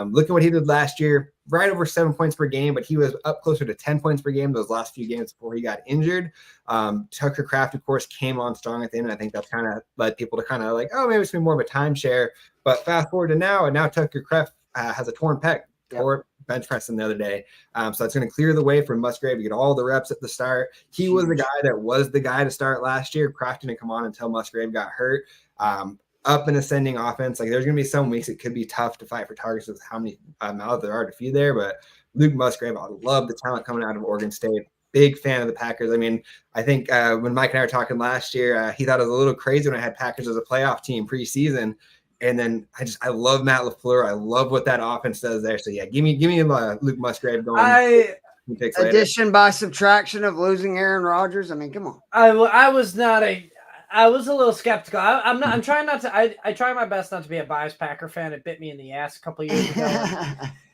Look at what he did last year, right over 7 points per game, but he was up closer to 10 points per game those last few games before he got injured. Tucker Kraft, of course, came on strong at the end. I think that's kind of led people to kind of maybe it's going to be more of a timeshare. But fast forward to now, and now Tucker Kraft has a torn pec. Or bench pressing the other day. So it's going to clear the way for Musgrave to get all the reps at the start. He was the guy to start last year. Kraft didn't come on until Musgrave got hurt. Up and ascending offense. There's going to be some weeks it could be tough to fight for targets with how many mouths there are to feed there. But Luke Musgrave, I love the talent coming out of Oregon State. Big fan of the Packers. I mean, I think when Mike and I were talking last year, he thought it was a little crazy when I had Packers as a playoff team preseason. And then I love Matt LaFleur. I love what that offense does there. So yeah, give me Luke Musgrave going. He takes later. Addition by subtraction of losing Aaron Rodgers. I mean, come on. I was a little skeptical. I'm trying not to. I try my best not to be a biased Packer fan. It bit me in the ass a couple years ago.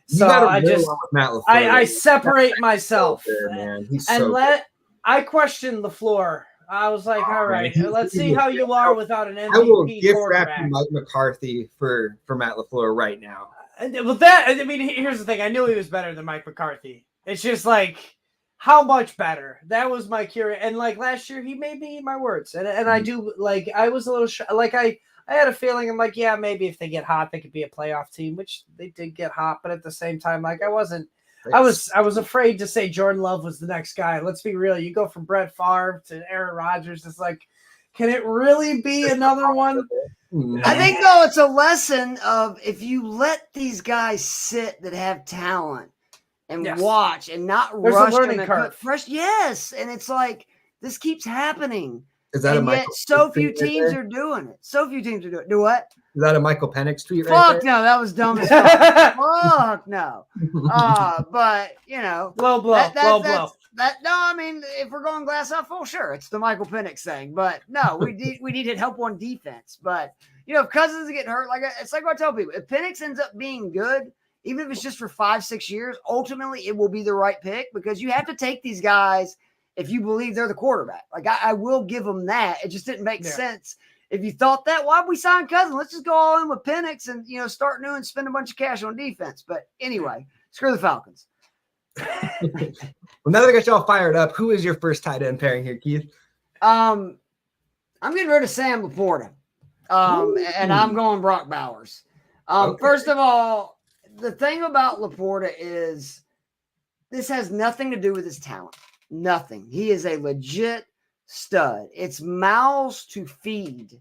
So I separate myself man. I questioned LaFleur. I was like, all right, let's see how you are without an MVP I will gift wrap quarterback. Mike McCarthy for Matt LaFleur right now. Well, here's the thing. I knew he was better than Mike McCarthy. It's just like, how much better? That was my curiosity. And like last year, he made me eat my words. And I do, like, I was a little I had a feeling. I'm like, yeah, maybe if they get hot, they could be a playoff team, which they did get hot. But at the same time, like, I was afraid to say Jordan Love was the next guy. Let's be real. You go from Brett Favre to Aaron Rodgers. It's like, can it really be another one? I think, though, it's a lesson of if you let these guys sit that have talent and watch and not rush them and put fresh. Yes. And it's like, this keeps happening. Is that and yet so few teams are doing it. So few teams are doing it. Do what? Is that a Michael Penix tweet Fuck no, that was dumb as fuck. Fuck no. But you know, low blow. I mean, if we're going glass half full, sure, it's the Michael Penix thing. But no, we needed help on defense. But you know, if Cousins get hurt, like it's like what I tell people, if Penix ends up being good, even if it's just for 5-6 years, ultimately it will be the right pick because you have to take these guys if you believe they're the quarterback. Like I will give them that. It just didn't make sense. If you thought that, why'd we sign Cousins? Let's just go all in with Penix and, you know, start new and spend a bunch of cash on defense. But anyway, screw the Falcons. Well, now that I got y'all fired up, who is your first tight end pairing here, Keith? I'm getting rid of Sam LaPorta. And I'm going Brock Bowers. First of all, the thing about LaPorta is this has nothing to do with his talent. Nothing. He is a legit stud. It's mouths to feed.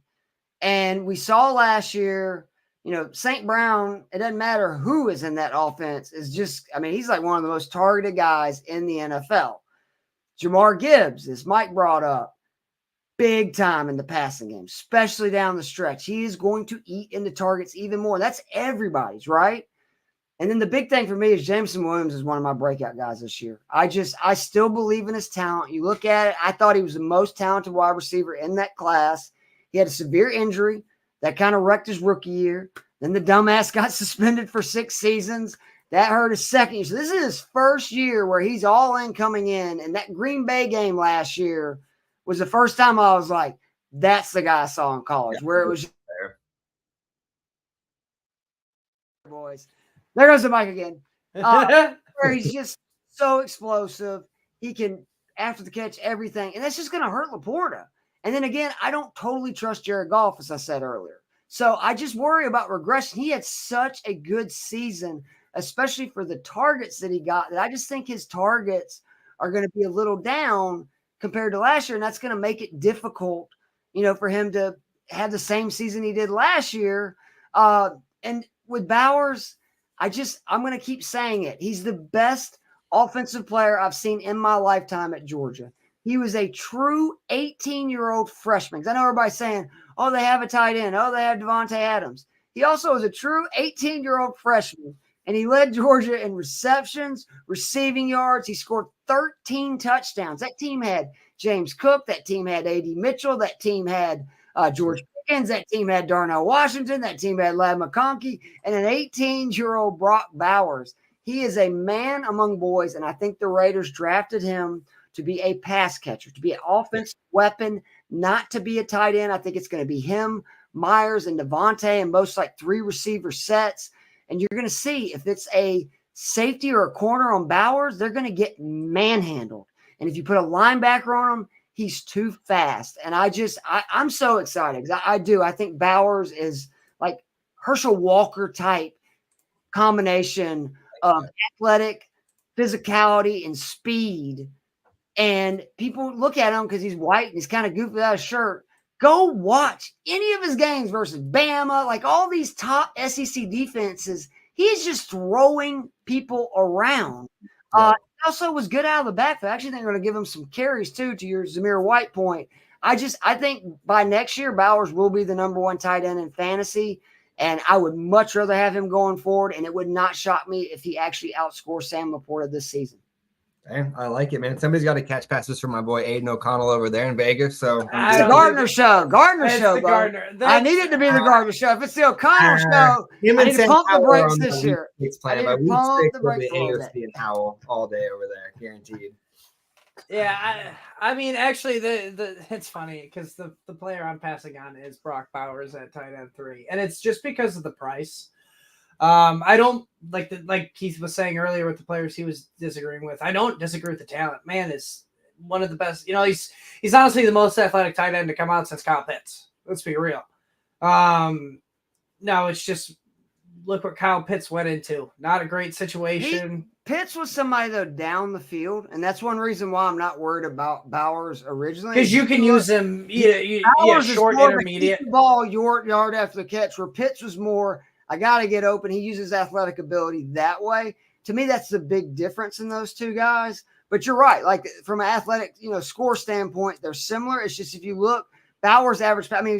And we saw last year, you know, St. Brown, it doesn't matter who is in that offense, is just, I mean, he's like one of the most targeted guys in the NFL. Jamar Gibbs, as Mike brought up, big time in the passing game, especially down the stretch. He is going to eat into targets even more. That's everybody's, right? And then the big thing for me is Jameson Williams is one of my breakout guys this year. I still believe in his talent. You look at it, I thought he was the most talented wide receiver in that class. He had a severe injury that kind of wrecked his rookie year. Then the dumbass got suspended for 6 seasons. That hurt his second year. So this is his first year where he's all in coming in. And that Green Bay game last year was the first time I was like, that's the guy I saw in college, where it was just, boys. There goes the mic again. Where he's just so explosive. He can, after the catch, everything. And that's just going to hurt LaPorta. And then again, I don't totally trust Jared Goff, as I said earlier. So I just worry about regression. He had such a good season, especially for the targets that he got, that I just think his targets are going to be a little down compared to last year. And that's going to make it difficult, you know, for him to have the same season he did last year. And with Bowers, I'm going to keep saying it. He's the best offensive player I've seen in my lifetime at Georgia. He was a true 18-year-old freshman. I know everybody's saying, oh, they have a tight end. Oh, they have Devontae Adams. He also was a true 18-year-old freshman, and he led Georgia in receptions, receiving yards. He scored 13 touchdowns. That team had James Cook. That team had A.D. Mitchell. That team had George Pickens. That team had Darnell Washington. That team had Ladd McConkey. And an 18-year-old Brock Bowers. He is a man among boys, and I think the Raiders drafted him to be a pass catcher, to be an offensive weapon, not to be a tight end. I think it's going to be him, Myers, and Devontae, and most like 3 receiver sets. And you're going to see if it's a safety or a corner on Bowers, they're going to get manhandled. And if you put a linebacker on him, he's too fast. And I'm so excited because I think Bowers is like Herschel Walker type combination of athletic, physicality, and speed. And people look at him because he's white and he's kind of goofy without a shirt. Go watch any of his games versus Bama, like all these top SEC defenses. He's just throwing people around. He also was good out of the backfield. I actually think they're going to give him some carries too, to your Zamir White point. I think by next year, Bowers will be the number 1 tight end in fantasy. And I would much rather have him going forward. And it would not shock me if he actually outscores Sam LaPorta this season. Hey, I like it, man. Somebody's got to catch passes from my boy Aiden O'Connell over there in Vegas. So It's the Gardner show. Gardner It's show, the bro. Gardner. I need it to be the Gardner show. If it's the O'Connell show, him I and need to Sam pump the Howell brakes on this the year. week 6 I plan. need By to week pump 6 the will be brakes a little bit. AOC and Howell all day over there, guaranteed. Yeah, I mean, actually, it's funny because the player I'm passing on is Brock Bowers at tight end 3, and it's just because of the price. I don't like Keith was saying earlier with the players he was disagreeing with. I don't disagree with the talent. Man is one of the best. You know, he's honestly the most athletic tight end to come out since Kyle Pitts. Let's be real. No, it's just look what Kyle Pitts went into. Not a great situation. Pitts was somebody though down the field, and that's one reason why I'm not worried about Bowers originally. Because you can use him, short, intermediate. Ball, yard after the catch, where Pitts was more, I got to get open. He uses athletic ability that way. To me, that's the big difference in those two guys. But you're right. Like from an athletic, score standpoint, they're similar. It's just if you look, Bowers average, I mean,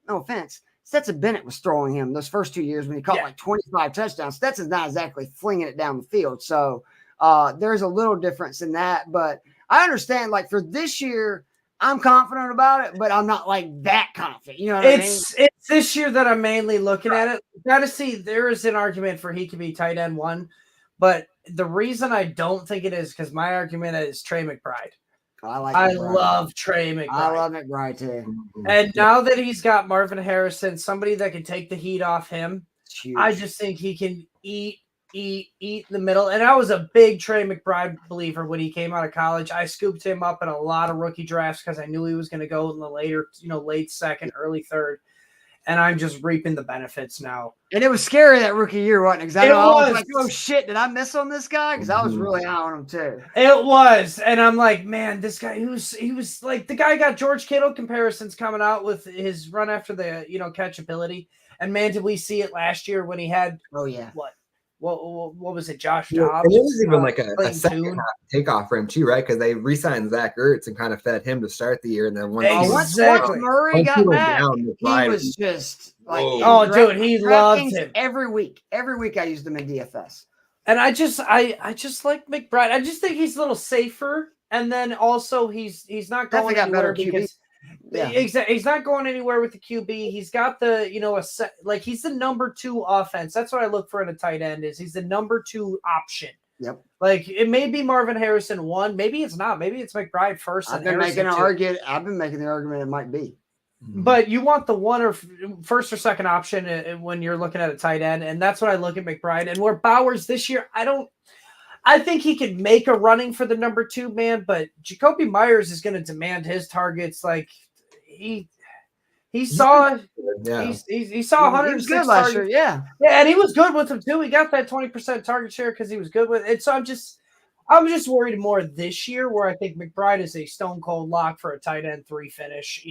no offense, Stetson Bennett was throwing him those first 2 years when he caught like 25 touchdowns. Stetson's not exactly flinging it down the field. So there's a little difference in that. But I understand, like for this year, I'm confident about it, but I'm not like that confident. You know what I mean? It's this year that I'm mainly looking at it. Got to see, there is an argument for he could be tight end 1, but the reason I don't think it is because my argument is Trey McBride. I love Trey McBride. I love McBride too. And now that he's got Marvin Harrison, somebody that can take the heat off him, I just think he can eat in the middle. And I was a big Trey McBride believer when he came out of college. I scooped him up in a lot of rookie drafts because I knew he was going to go in the later, late second, early third. And I'm just reaping the benefits now. And it was scary that rookie year, wasn't it? Because I was like, oh shit, did I miss on this guy? Because I was really high on him too. It was. And I'm like, man, this guy, he was like, the guy got George Kittle comparisons coming out with his run after the, catchability. And man, did we see it last year when he had, what was it, Josh Dobbs? And it was even like a second half takeoff for him too, right? Because they re-signed Zach Ertz and kind of fed him to start the year, and then once Murray got back, he was just like, dude, he loved him every week. Every week I used him in DFS, and I just like McBride. I just think he's a little safer, and then also he's not going anywhere because. Yeah. Exactly. He's not going anywhere with the QB. He's got the, he's the number 2 offense. That's what I look for in a tight end is he's the number 2 option. Yep. Like it may be Marvin Harrison 1. Maybe it's not. Maybe it's McBride first. I've been making the argument it might be. But you want the 1 or first or second option when you're looking at a tight end. And that's what I look at McBride. And where Bowers this year, I think he could make a running for the number 2 man, but Jacoby Myers is going to demand his targets. Like he saw 106 last year, yeah, and he was good with him too. He got that 20% target share because he was good with it. So I'm just worried more this year where I think McBride is a stone cold lock for a tight end 3 finish.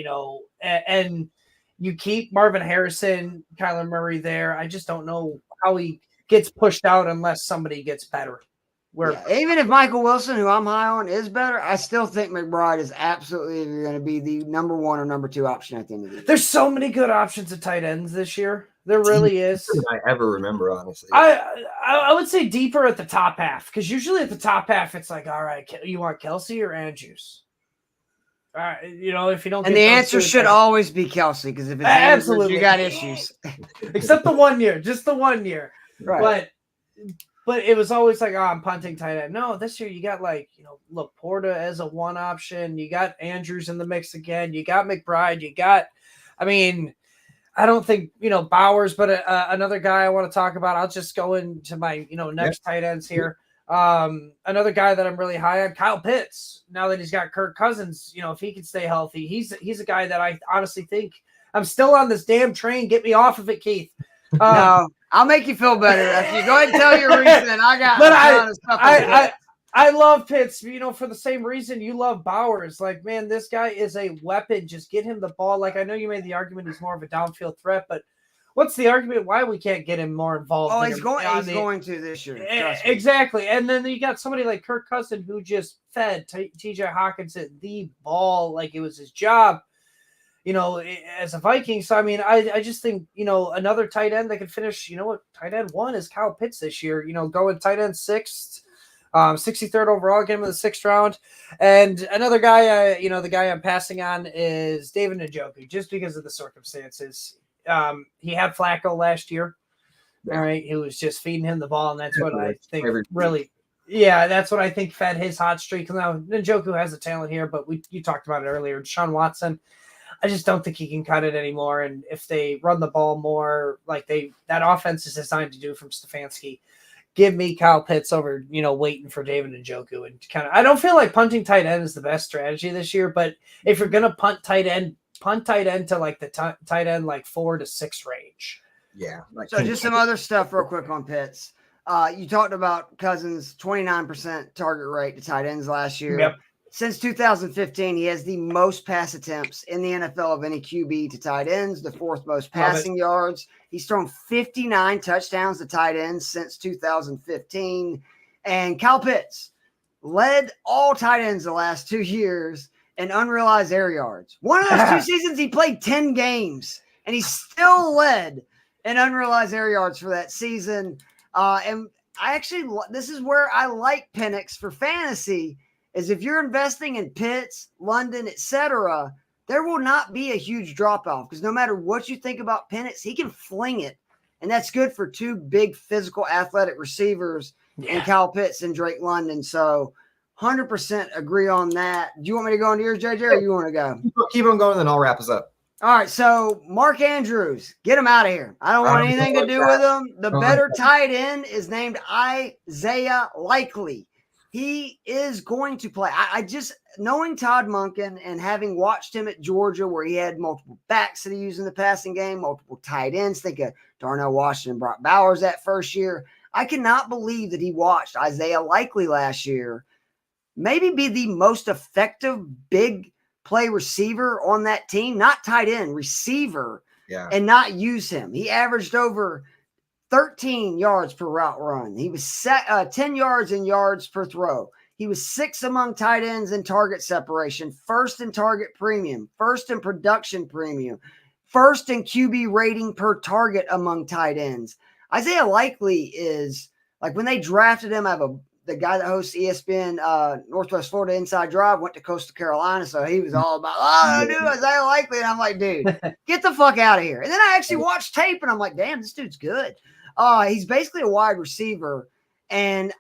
And you keep Marvin Harrison, Kyler Murray there. I just don't know how he gets pushed out unless somebody gets better. Even if Michael Wilson, who I'm high on, is better, I still think McBride is absolutely going to be the number 1 or number 2 option at the end of the year. There's so many good options at tight ends this year. There really is. I ever remember, honestly. I would say deeper at the top half because usually at the top half it's like, all right, you want Kelsey or Andrews? All right, if you don't, and the answer should always be Kelsey because if it's Andrews, you got issues. Except the 1 year, just the 1 year, right? But it was always like, I'm punting tight end. No, this year you got Laporta as a 1 option. You got Andrews in the mix again. You got McBride. I don't think, Bowers, but another guy I want to talk about. I'll just go into my, next tight ends here. Another guy that I'm really high on, Kyle Pitts. Now that he's got Kirk Cousins, if he can stay healthy, he's a guy that I honestly think I'm still on this damn train. Get me off of it, Keith. No, I'll make you feel better. If you go ahead and tell your reason, I love Pitts, for the same reason you love Bowers. Like, man, this guy is a weapon. Just get him the ball. Like, I know you made the argument he's more of a downfield threat, but what's the argument why we can't get him more involved? Oh, he's going to this year. Exactly. And then you got somebody like Kirk Cousins who just fed TJ Hawkinson the ball like it was his job. As a Viking. So, I just think, another tight end that could finish, tight end 1 is Kyle Pitts this year, going tight end 6. 63rd overall, get him in the 6th round. And another guy, the guy I'm passing on is David Njoku, just because of the circumstances. He had Flacco last year. All right. He was just feeding him the ball. And that's what I think really, that's what I think fed his hot streak. Now, Njoku has the talent here, but you talked about it earlier. Deshaun Watson, I just don't think he can cut it anymore. And if they run the ball more like that offense is designed to do from Stefanski, give me Kyle Pitts over, waiting for David Njoku. And I don't feel like punting tight end is the best strategy this year, but if you're going to punt tight end to like the tight end, like 4 to 6 range. Yeah. So just some other stuff real quick on Pitts. You talked about Cousins' 29% target rate to tight ends last year. Yep. Since 2015, he has the most pass attempts in the NFL of any QB to tight ends, the 4th most passing yards. He's thrown 59 touchdowns to tight ends since 2015. And Kyle Pitts led all tight ends the last 2 years in unrealized air yards. One of those 2 seasons, he played 10 games, and he still led in unrealized air yards for that season. And this is where I like Penix for fantasy, is if you're investing in Pitts, London, etc., there will not be a huge drop-off because no matter what you think about Penix, he can fling it. And that's good for 2 big physical athletic receivers in Kyle Pitts and Drake London. So 100% agree on that. Do you want me to go into yours, JJ, or you want to go? Keep on going, then I'll wrap us up. All right, so Mark Andrews, get him out of here. I don't want anything to do with him. The better tight end is named Isaiah Likely. He is going to play. I just, knowing Todd Monken and having watched him at Georgia where he had multiple backs that he used in the passing game, multiple tight ends, think of Darnell Washington, Brock Bowers that first year. I cannot believe that he watched Isaiah Likely last year maybe be the most effective big play receiver on that team, not tight end, receiver, and not use him. He averaged over 13 yards per route run. He was 10 yards in yards per throw. He was 6th among tight ends in target separation, 1st in target premium, 1st in production premium, 1st in QB rating per target among tight ends. Isaiah Likely is, like, when they drafted him, the guy that hosts ESPN Northwest Florida Inside Drive went to Coastal Carolina, so he was all about, dude, Isaiah Likely. And I'm like, dude, get the fuck out of here. And then I actually watched tape, and I'm like, damn, this dude's good. He's basically a wide receiver. And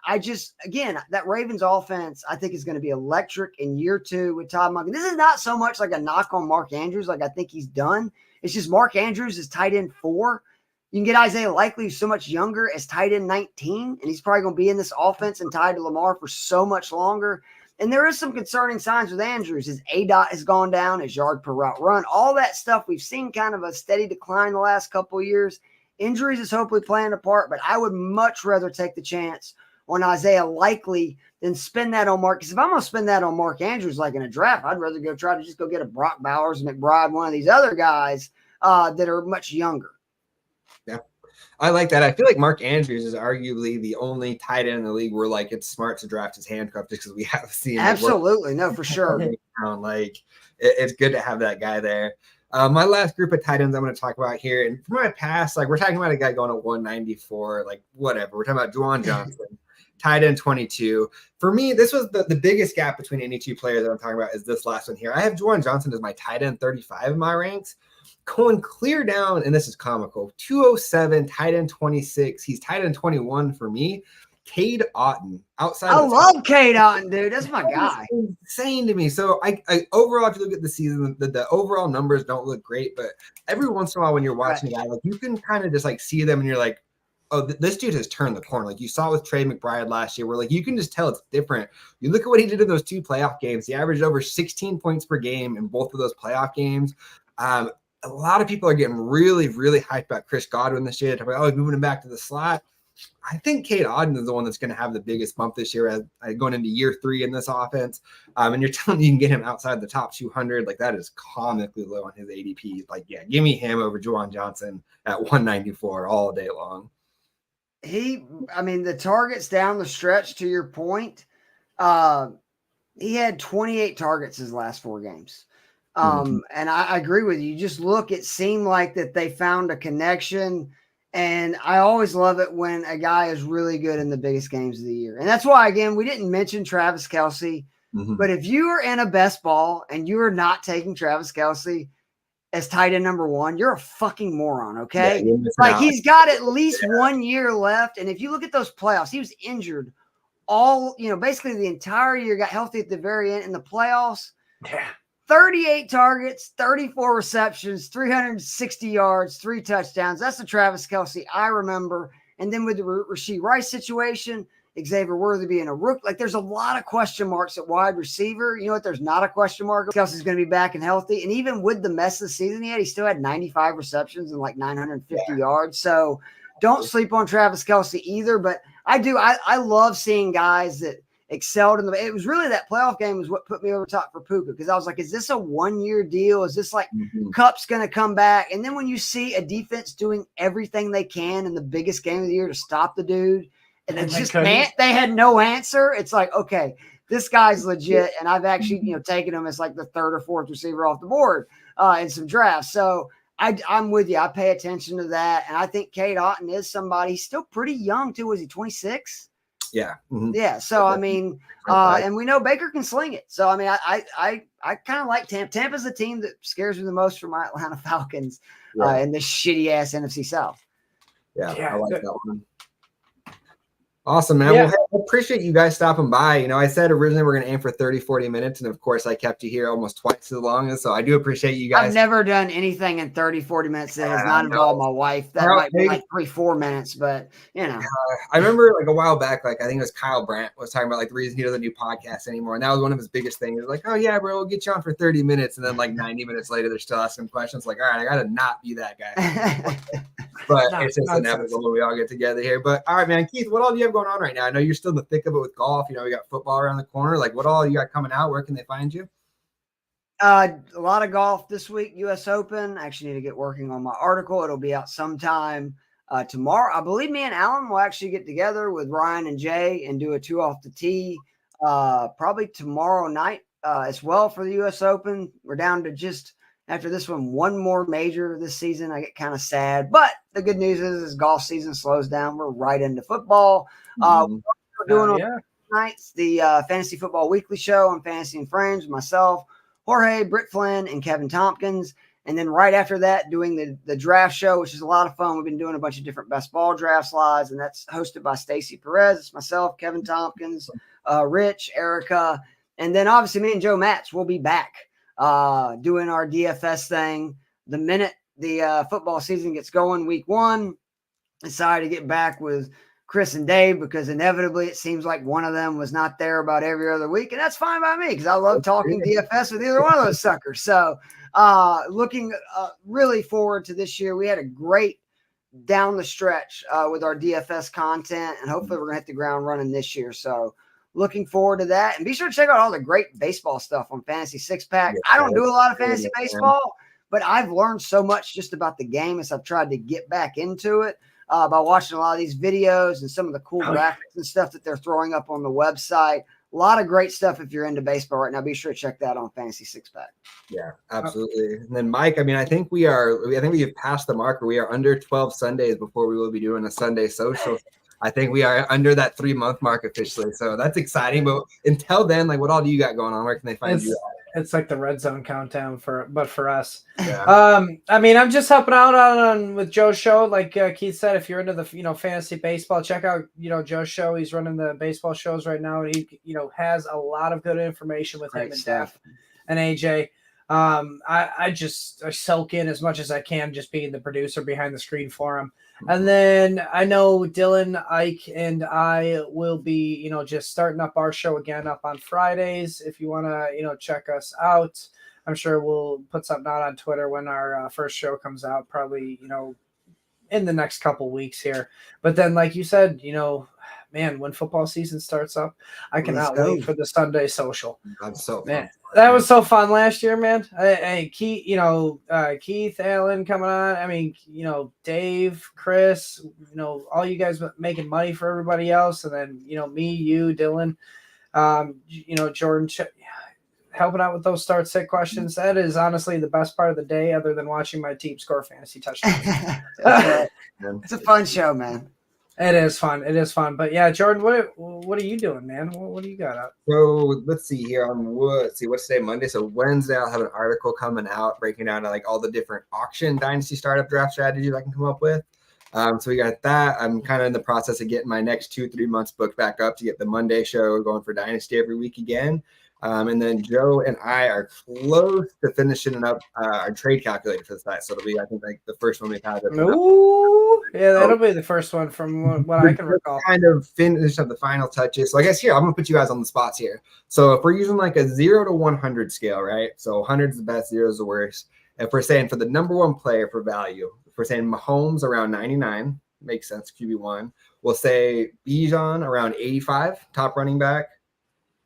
again, that Ravens offense, I think, is going to be electric in year 2 with Todd Monken. This is not so much like a knock on Mark Andrews, like I think he's done. It's just Mark Andrews is tight end 4. You can get Isaiah Likely, who's so much younger, as tight end 19, and he's probably going to be in this offense and tied to Lamar for so much longer. And there is some concerning signs with Andrews. His ADOT has gone down, his yard per route run, all that stuff. We've seen kind of a steady decline the last couple of years. Injuries is hopefully playing a part, but I would much rather take the chance on Isaiah Likely than spend that on Mark. Because if I'm going to spend that on Mark Andrews like in a draft, I'd rather try to just go get a Brock Bowers, McBride, one of these other guys that are much younger. Yeah, I like that. I feel like Mark Andrews is arguably the only tight end in the league where, like, it's smart to draft his handcuff just because we have seen. Absolutely. No, for sure. Like, it's good to have that guy there. My last group of tight ends I'm going to talk about here, and for my past, like, we're talking about a guy going at 194, like, whatever. We're talking about Juwan Johnson, tight end 22. For me, this was the biggest gap between any 2 players that I'm talking about is this last one here. I have Juwan Johnson as my tight end 35 in my ranks. Going clear down, and this is comical, 207, tight end 26. He's tight end 21 for me. Cade Otton, outside. I love Cade Otton, dude. That's my guy. Insane to me. So I overall, if you look at the season, the overall numbers don't look great, but every once in a while when you're watching a guy, like, you can kind of just like see them and you're like, oh, this dude has turned the corner. Like you saw with Trey McBride last year, where like you can just tell it's different. You look at what he did in those 2 playoff games. He averaged over 16 points per game in both of those playoff games. A lot of people are getting really, really hyped about Chris Godwin this year. Talking about, he's moving him back to the slot. I think Cade Otton is the one that's going to have the biggest bump this year as going into year 3 in this offense. And you're telling me you can get him outside the top 200. Like, that is comically low on his ADP. Like, yeah, give me him over Juwan Johnson at 194 all day long. The targets down the stretch, to your point, he had 28 targets his last 4 games. And I agree with you. You just look, it seemed like that they found a connection. And I always love it when a guy is really good in the biggest games of the year. And that's why, again, we didn't mention Travis Kelce. But if you are in a best ball and you are not taking Travis Kelce as tight end number 1, you're a fucking moron, okay? Yeah, like he's got at least 1 year left. And if you look at those playoffs, he was injured basically the entire year, got healthy at the very end in the playoffs. Yeah. 38 targets, 34 receptions, 360 yards, 3 touchdowns. That's the Travis Kelce I remember. And then with the Rashee Rice situation, Xavier Worthy being a rook, like there's a lot of question marks at wide receiver. You know what? There's not a question mark. Kelsey's going to be back and healthy. And even with the mess of the season he still had 95 receptions and like 950 yards. So don't sleep on Travis Kelce either. But I love seeing guys that excelled in it was really that playoff game was what put me over top for Puka, because I was like, is this a 1-year deal? Is this like Cup's going to come back? And then when you see a defense doing everything they can in the biggest game of the year to stop the dude, and they had no answer, it's like, okay, this guy's legit. And I've actually taken him as like the 3rd or 4th receiver off the board in some drafts. So I'm with you. I pay attention to that. And I think Cade Otton is somebody. He's still pretty young too. Was he 26? Yeah. Yeah. So, I mean, and we know Baker can sling it. So, I mean, I kind of like Tampa. Tampa's the team that scares me the most for my Atlanta Falcons in this shitty ass NFC South. Yeah. I like that one. Awesome, man. Yeah. Well, hey, I appreciate you guys stopping by. I said originally we're going to aim for 30, 40 minutes. And of course, I kept you here almost twice as long. So I do appreciate you guys. I've never done anything in 30, 40 minutes that has not involved my wife. That might be like 3-4 minutes, but I remember like a while back, like I think it was Kyle Brandt was talking about like the reason he doesn't do podcasts anymore. And that was one of his biggest things. It was like, oh yeah, bro, we'll get you on for 30 minutes. And then like 90 minutes later, they're still asking questions. Like, all right, I got to not be that guy. But it's just inevitable when we all get together here. But all right, man, Keith, what all do you have going on right now? I know you're still in the thick of it with golf. We got football around the corner. Like, what all you got coming out? Where can they find you? A lot of golf this week, U.S. Open. I actually need to get working on my article. It'll be out sometime tomorrow. I believe me and Alan will actually get together with Ryan and Jay and do a 2 off the tee probably tomorrow night as well for the U.S. Open. We're down to just after this one more major this season. I get kind of sad, but the good news is golf season slows down. We're right into football. We're doing on nights the Fantasy Football Weekly Show on Fantasy and Friends with myself, Jorge, Britt Flynn, and Kevin Tompkins. And then right after that, doing the draft show, which is a lot of fun. We've been doing a bunch of different best ball drafts lives, and that's hosted by Stacey Perez. It's myself, Kevin Tompkins, Rich, Erica, and then obviously me and Joe Matz will be back doing our DFS thing. The minute the football season gets going, week 1, decided to get back with Chris and Dave because inevitably it seems like one of them was not there about every other week. And that's fine by me because I love talking DFS with either one of those suckers. So looking really forward to this year. We had a great down the stretch with our DFS content, and hopefully we're going to hit the ground running this year. So looking forward to that. And be sure to check out all the great baseball stuff on Fantasy Six Pack. I don't do a lot of fantasy baseball, but I've learned so much just about the game as I've tried to get back into it. By watching a lot of these videos and some of the cool graphics and stuff that they're throwing up on the website. A lot of great stuff if you're into baseball right now. Be sure to check that on Fantasy Six Pack. Yeah, absolutely. And then Mike, I think we have passed the marker. We are under 12 Sundays before we will be doing a Sunday social. I think we are under that 3-month mark officially. So that's exciting. But until then, like, what all do you got going on? Where can they find you at? It's like the red zone countdown for us. Yeah. I'm just helping out on with Joe's show. Like Keith said, if you're into the fantasy baseball, check out Joe's show. He's running the baseball shows right now, and he has a lot of good information with him and Def and AJ. I soak in as much as I can, just being the producer behind the screen for him. And then I know Dylan, Ike, and I will be, just starting up our show again up on Fridays. If you want to, check us out, I'm sure we'll put something out on Twitter when our first show comes out, probably, in the next couple weeks here. But then, like you said, man, when football season starts up, I cannot wait for the Sunday social. That's so fun. Man, that was so fun last year, man. Keith, Keith, Allen coming on. Dave, Chris, all you guys making money for everybody else, and then me, you, Dylan, Jordan, helping out with those start sit questions. That is honestly the best part of the day, other than watching my team score fantasy touchdowns. man. It's a fun show, man. It is fun. It is fun. But yeah, Jordan, what are you doing, man? What do you got up? So let's see here on what's today, Monday. So Wednesday, I'll have an article coming out breaking down like all the different auction dynasty startup draft strategies I can come up with. So we got that. I'm kind of in the process of getting my next 2-3 months booked back up to get the Monday show going for Dynasty every week again. And then Joe and I are close to finishing up our trade calculator for the site. So it'll be, I think, like the first one we've had. Ooh, yeah, that'll be the first one from what I can recall. Kind of finish up the final touches. So I guess here, I'm going to put you guys on the spots here. So if we're using like a 0 to 100 scale, right? So 100 is the best, 0 is the worst. If we're saying for the number one player for value, if we're saying Mahomes around 99, makes sense, QB1. We'll say Bijan around 85, top running back.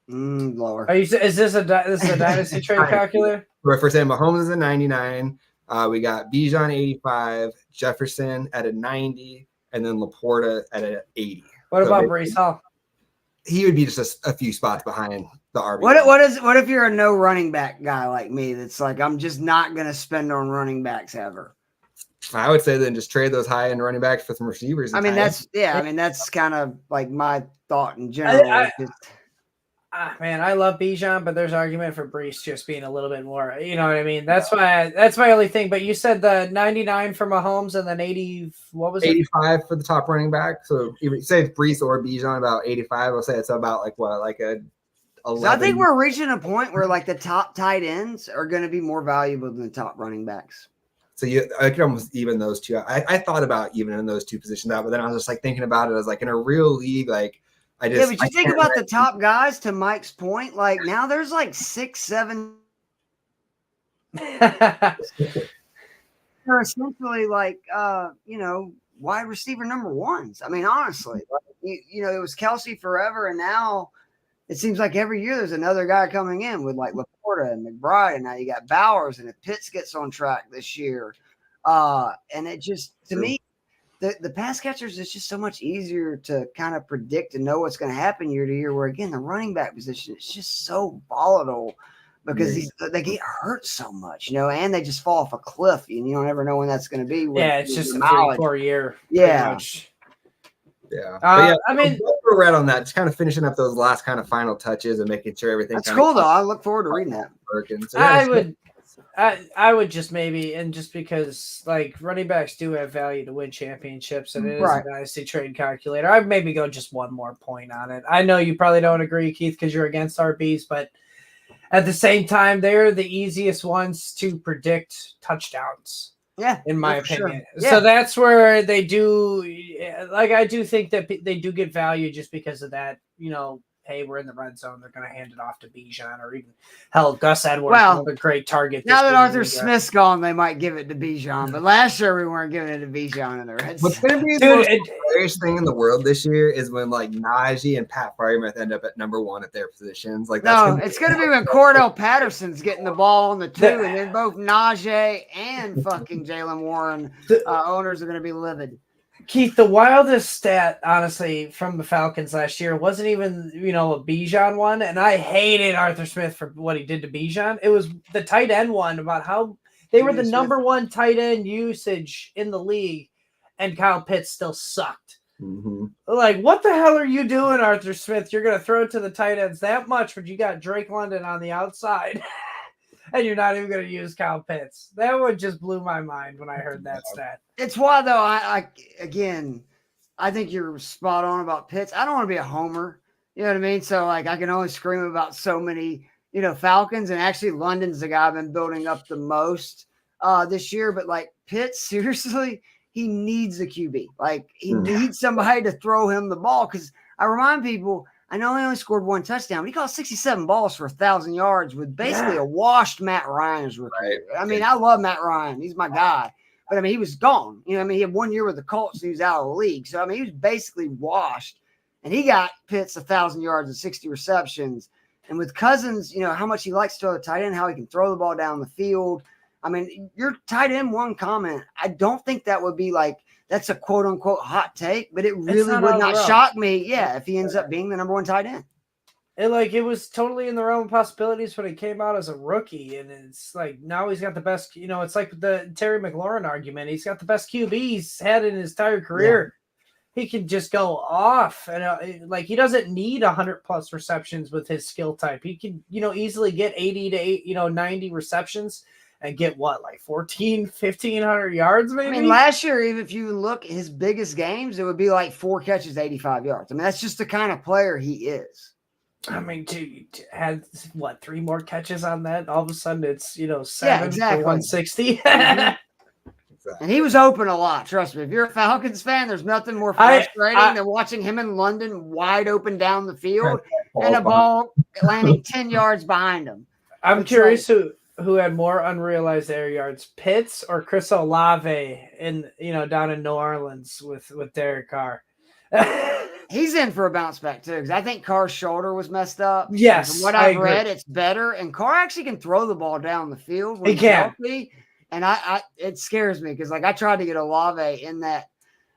Lower. Is this a dynasty trade calculator? If we're saying Mahomes is a 99, we got Bijan 85, Jefferson at a 90, and then Laporta at an 80. What about Breece Hall? He would be just a few spots behind the RB. What if you're a no running back guy like me? That's like, I'm just not going to spend on running backs ever. I would say then just trade those high end running backs for some receivers. I mean, that's kind of like my thought in general. Man, I love Bijan, but there's argument for Breece just being a little bit more. You know what I mean? That's my only thing. But you said the 99 for Mahomes and then 80. What was 85 for the top running back? So even say it's Breece or Bijan about 85. I'll say it's about like what, like a 11. So I think we're reaching a point where like the top tight ends are going to be more valuable than the top running backs. So I could almost even those two. I thought about even in those two positions out, but then I was just like thinking about it as like in a real league, like. But you think about the top guys, to Mike's point, like now there's like 6, 7. They're essentially like, wide receiver number ones. I mean, honestly, like, it was Kelsey forever. And now it seems like every year there's another guy coming in with like Laporta and McBride. And now you got Bowers, and if Pitts gets on track this year. And it just, to me, the pass catchers is just so much easier to kind of predict and know what's going to happen year to year, where, again, the running back position is just so volatile because they get hurt so much, and they just fall off a cliff, and you don't ever know when that's going to be. It's just a 3-4 year. Yeah. Yeah. I mean, we're right on that. Just kind of finishing up those last kind of final touches and making sure everything. That's cool, though. I look forward to reading that. So, I would just maybe, and just because like running backs do have value to win championships, and it is a dynasty trade calculator, I'd maybe go just one more point on it. I know you probably don't agree, Keith, because you're against RBs, but at the same time, they're the easiest ones to predict touchdowns. Yeah, in my opinion. Sure. Yeah. So that's where they do. Like, I do think that they do get value just because of that. Hey, we're in the red zone. They're going to hand it off to Bijan, or even Gus Edwards, another great target. Now that Arthur Smith's gone, they might give it to Bijan. But last year we weren't giving it to Bijan in the red zone. What's going to be the most hilarious thing in the world this year is when like Najee and Pat Freiermuth end up at number 1 at their positions. Like, it's going to be when Cordell Patterson's getting the ball on the 2, and then both Najee and fucking Jalen Warren owners are going to be livid. Keith, the wildest stat, honestly, from the Falcons last year wasn't even, a Bijan one, and I hated Arthur Smith for what he did to Bijan. It was the tight end one about how they were the number 1 tight end usage in the league, and Kyle Pitts still sucked. Mm-hmm. Like, what the hell are you doing, Arthur Smith? You're going to throw it to the tight ends that much, but you got Drake London on the outside. And you're not even going to use Kyle Pitts. That one just blew my mind when I heard that stat. It's why, though, I think you're spot on about Pitts. I don't want to be a homer. You know what I mean? So, like, I can only scream about so many, Falcons. And actually, London's the guy I've been building up the most this year. But, like, Pitts, seriously, he needs a QB. Like, he needs somebody to throw him the ball. Because I remind people, I know he only scored 1 touchdown, but he caught 67 balls for 1,000 yards with basically a washed Matt Ryan's rookie. Right. I mean, I love Matt Ryan. He's my guy. But, I mean, he was gone. He had 1 year with the Colts, and he was out of the league. So, I mean, he was basically washed. And he got Pitts 1,000 yards and 60 receptions. And with Cousins, how much he likes to throw the tight end, how he can throw the ball down the field. I mean, your tight end one comment, I don't think that would be like, that's a quote-unquote hot take, but it really would not shock me, if he ends up being the number 1 tight end. it was totally in the realm of possibilities when he came out as a rookie, and it's like now he's got the best. It's like the Terry McLaurin argument. He's got the best QB he's had in his entire career. Yeah. He can just go off, and like he doesn't need 100+ receptions with his skill type. He can easily get 80 to 90 receptions and get what, like 1,500 yards maybe. I mean, last year, even if you look at his biggest games, it would be like 4 catches, 85 yards. I mean, that's just the kind of player he is. I mean, dude, had 3 more catches on that? All of a sudden, it's 7 exactly. for 160. Mm-hmm. And he was open a lot. Trust me. If you're a Falcons fan, there's nothing more frustrating than watching him in London wide open down the field and a ball landing 10 yards behind him. I'm curious who had more unrealized air yards, Pitts or Chris Olave down in New Orleans with Derek Carr. He's in for a bounce back too, because I think Carr's shoulder was messed up. Yes, from what I've read, it's better, and Carr actually can throw the ball down the field when he's healthy. And it scares me because like I tried to get Olave in that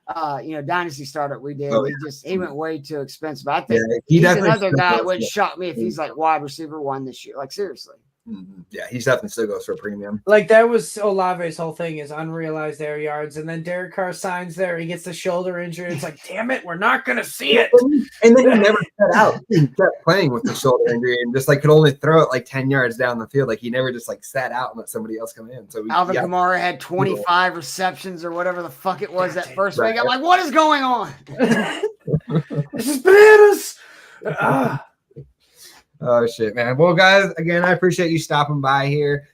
Dynasty startup we did. He went way too expensive. I think he's another guy that would shock me if he's like wide receiver 1 this year. Like seriously. Mm-hmm. Yeah, he's definitely still goes for a premium. Like that was Olave's whole thing is unrealized air yards, and then Derek Carr signs there. He gets the shoulder injury. It's like, damn it, we're not gonna see it. And then he never set out. He kept playing with the shoulder injury and just like could only throw it like 10 yards down the field. Like he never just like sat out and let somebody else come in. So Alvin Kamara had 25 receptions or whatever the fuck it was that first week. I'm like, what is going on? This is bananas. Oh shit, man. Well, guys, again, I appreciate you stopping by here.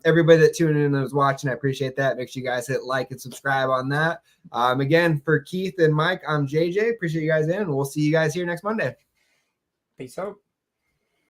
Everybody that tuned in and was watching, I appreciate that. Make sure you guys hit like and subscribe on that. Again, for Keith and Mike, I'm JJ. Appreciate you guys in, and we'll see you guys here next Monday. Peace out.